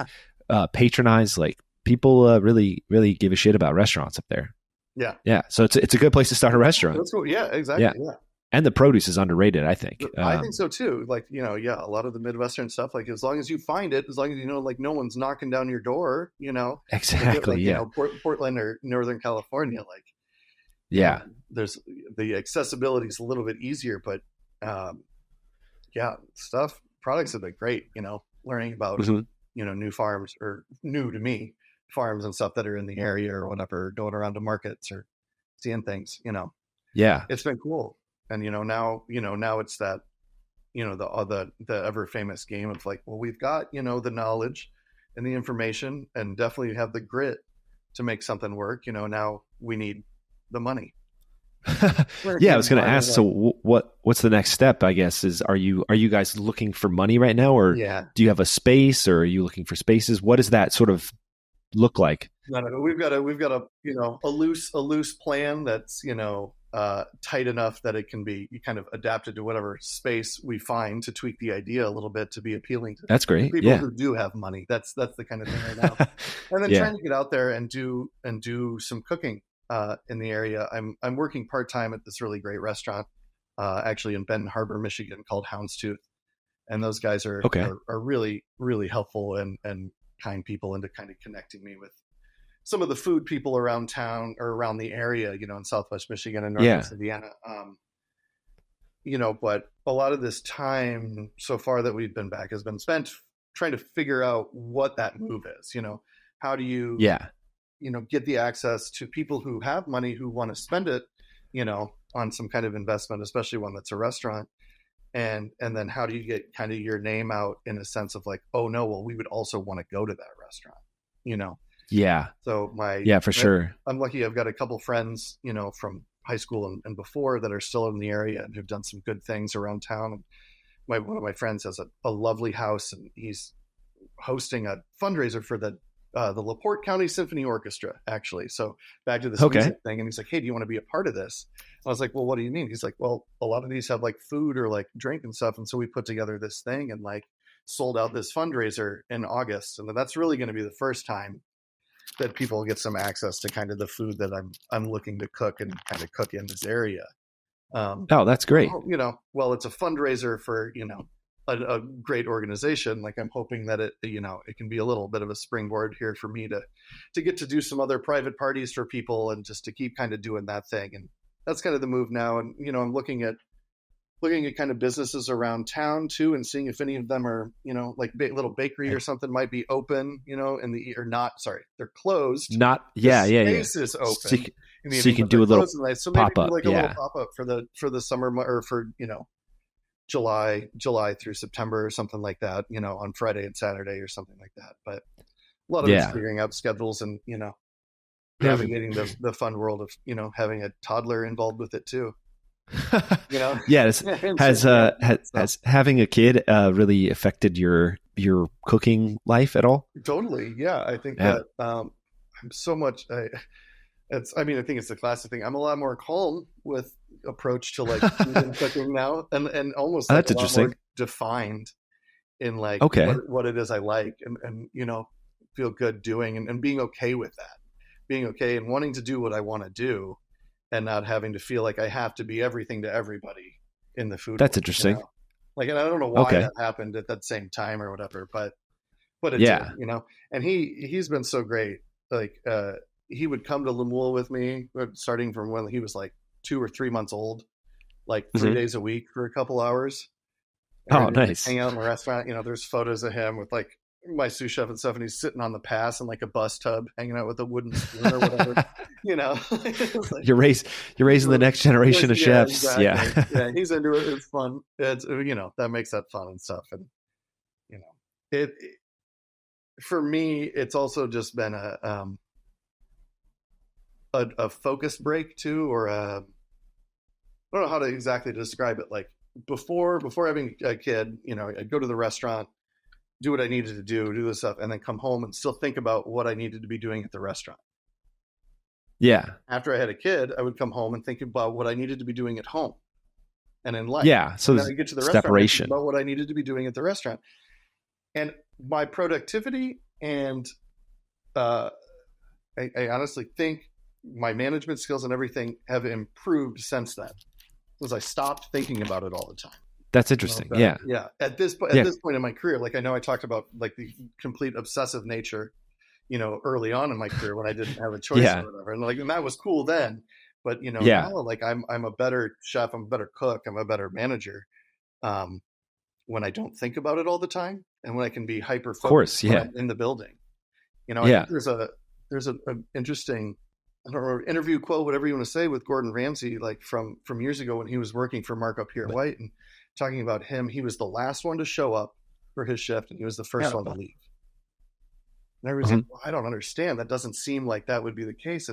patronize. Like people really, really give a shit about restaurants up there. Yeah. Yeah. So it's a good place to start a restaurant. That's cool. Yeah, exactly. Yeah. And the produce is underrated, I think. I think so too. Like, a lot of the Midwestern stuff, like as long as you find it, as long as like no one's knocking down your door, Exactly. Portland or Northern California, like, there's the accessibility is a little bit easier, but products have been great, learning about, new farms, or new to me farms and stuff that are in the area or whatever, going around to markets or seeing things, it's been cool. And, now it's that, the ever famous game of like, well, we've got, the knowledge and the information and definitely have the grit to make something work. Now we need the money. I was going to ask. So what's the next step? I guess are you guys looking for money right now, or do you have a space, or are you looking for spaces? What does that sort of look like? No, we've got a loose plan that's tight enough that it can be kind of adapted to whatever space we find to tweak the idea a little bit to be appealing to people who do have money. That's the kind of thing right now. And then trying to get out there and do some cooking in the area. I'm working part-time at this really great restaurant actually in Benton Harbor, Michigan, called Houndstooth, and those guys are really, really helpful and kind people into kind of connecting me with some of the food people around town or around the area, in Southwest Michigan and Northwest Indiana. But a lot of this time so far that we've been back has been spent trying to figure out what that move is. How do you, get the access to people who have money who want to spend it, on some kind of investment, especially one that's a restaurant, And then how do you get kind of your name out in a sense of like, oh no, well, we would also want to go to that restaurant, Yeah. So for sure. I'm lucky. I've got a couple friends, from high school and before that are still in the area and have done some good things around town. And one of my friends has a lovely house, and he's hosting a fundraiser for the LaPorte County Symphony Orchestra, actually. So back to this music thing. And he's like, hey, do you want to be a part of this? I was like, well, what do you mean? He's like, well, a lot of these have like food or like drink and stuff. And so we put together this thing and like sold out this fundraiser in August. And that's really going to be the first time that people get some access to kind of the food that I'm looking to cook and kind of cook in this area. That's great. Well, it's a fundraiser for, a great organization. Like I'm hoping that it can be a little bit of a springboard here for me to get to do some other private parties for people and just to keep kind of doing that thing. And that's kind of the move now. And, I'm looking at kind of businesses around town too, and seeing if any of them are, like little bakery or something might be open, or not. Sorry, they're closed. Not, space is open. So you can do a little pop up. Like a little pop up for the summer or for, July through September or something like that, on Friday and Saturday or something like that. But a lot of it's figuring out schedules and, navigating the fun world of, having a toddler involved with it too. Has having a kid really affected your cooking life at all? Totally. Yeah. I think that I'm so much, I think it's the classic thing. I'm a lot more calm with approach to like cooking now and almost like that's interesting. More defined in like what it is I like and feel good doing and being okay with that, being okay and wanting to do what I want to do and not having to feel like I have to be everything to everybody in the food. That's interesting. Like, and I don't know why that happened at that same time or whatever, but it did, and he's been so great. Like, he would come to Lemuel with me starting from when he was like 2 or 3 months old, like 3 days a week for a couple hours. Oh, nice. Hang out in the restaurant. There's photos of him with like my sous chef and stuff, and he's sitting on the pass in like a bus tub, hanging out with a wooden spoon or whatever. Like, you're raising the next generation of chefs. Exactly. Yeah, he's into it. It's fun. It's that makes that fun and stuff. And it for me, it's also just been a focus break too, or I don't know how to exactly describe it. Like before having a kid, I'd go to the restaurant, do what I needed to do this stuff, and then come home and still think about what I needed to be doing at the restaurant. Yeah. After I had a kid, I would come home and think about what I needed to be doing at home and in life. Yeah. So then I get to the separation restaurant about what I needed to be doing at the restaurant. And my productivity and I honestly think my management skills and everything have improved since then, because I stopped thinking about it all the time. That's interesting. Yeah. At this point in my career, like I know I talked about like the complete obsessive nature, early on in my career when I didn't have a choice or whatever, and that was cool then. But now like I'm a better chef, I'm a better cook, I'm a better manager when I don't think about it all the time, and when I can be hyper focused in the building. I think there's an interesting, I don't know, interview quote, whatever you want to say, with Gordon Ramsay, like from years ago when he was working for Mark up here at White, and talking about him. He was the last one to show up for his shift, and he was the first one to leave. And everybody's like, well, I don't understand. That doesn't seem like that would be the case.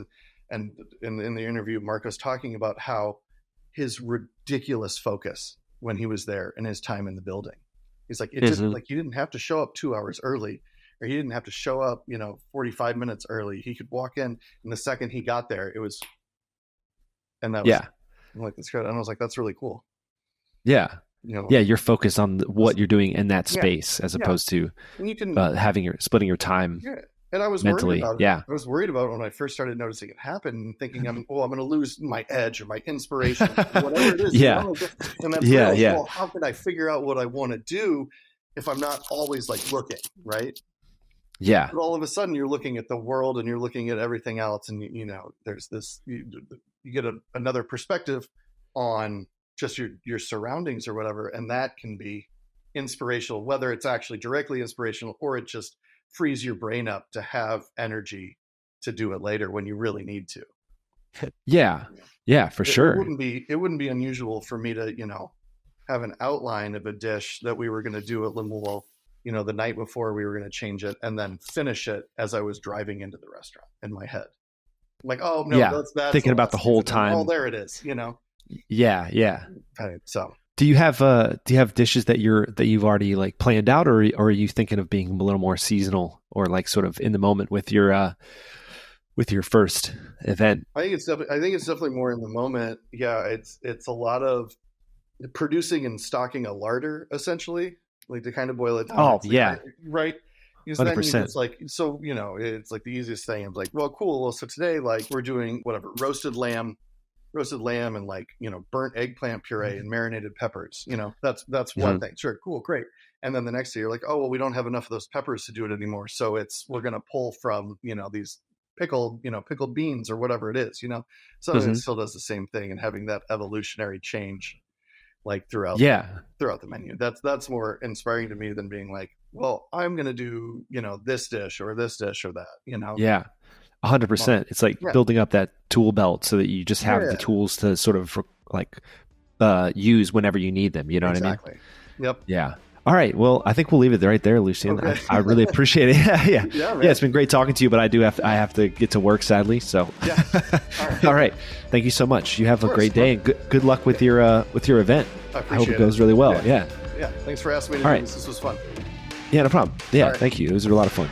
And in the interview, Mark was talking about how his ridiculous focus when he was there and his time in the building. He's like, it just like you didn't have to show up 2 hours early, or he didn't have to show up, 45 minutes early. He could walk in, and the second he got there, it was, and that was, I'm like, that's good. And I was like, that's really cool. Yeah. You're focused on what you're doing in that space as opposed to and you can, splitting your time. Yeah. And I was mentally, worried about it. I was worried about it when I first started noticing it happen, and thinking, I'm going to lose my edge or my inspiration, whatever it is. And that's well, how can I figure out what I want to do if I'm not always like looking, right? Yeah. But all of a sudden you're looking at the world and you're looking at everything else, and there's this, you get another perspective on just your surroundings or whatever, and that can be inspirational, whether it's actually directly inspirational or it just frees your brain up to have energy to do it later when you really need to. Yeah, for sure. It wouldn't be unusual for me to have an outline of a dish that we were going to do at Lemuel, the night before we were going to change it, and then finish it as I was driving into the restaurant in my head. Like, oh no, that's thinking about the whole time. Oh, there it is. Yeah. So, do you have dishes that you've already like planned out, or are you thinking of being a little more seasonal or like sort of in the moment with your first event? I think it's definitely more in the moment. Yeah, it's a lot of producing and stocking a larder, essentially, like to kind of boil it down. Oh, yeah. Right. Because 100%. then it's like, so, it's like the easiest thing. I'm like, well, cool. Well, so today, like, we're doing whatever, roasted lamb and like, burnt eggplant puree and marinated peppers. That's one thing. Sure. Cool. Great. And then the next day you're like, oh, well, we don't have enough of those peppers to do it anymore. So we're going to pull from, these pickled beans or whatever it is, so it still does the same thing, and having that evolutionary change like throughout the menu. That's more inspiring to me than being like, well, I'm going to do, this dish or that, Yeah. 100%. It's like building up that tool belt so that you just have the tools to sort of like use whenever you need them. You know what I mean? Yep. Yeah. All right. Well, I think we'll leave it right there, Lucian. Okay. I really appreciate it. Yeah. It's been great talking to you, but I have to get to work, sadly. So, All right. Thank you so much. You have a great day, and good luck with your event. I hope it goes really well. Yeah. Thanks for asking me to do this. This was fun. Yeah, no problem. Yeah. Thank you. It was a lot of fun.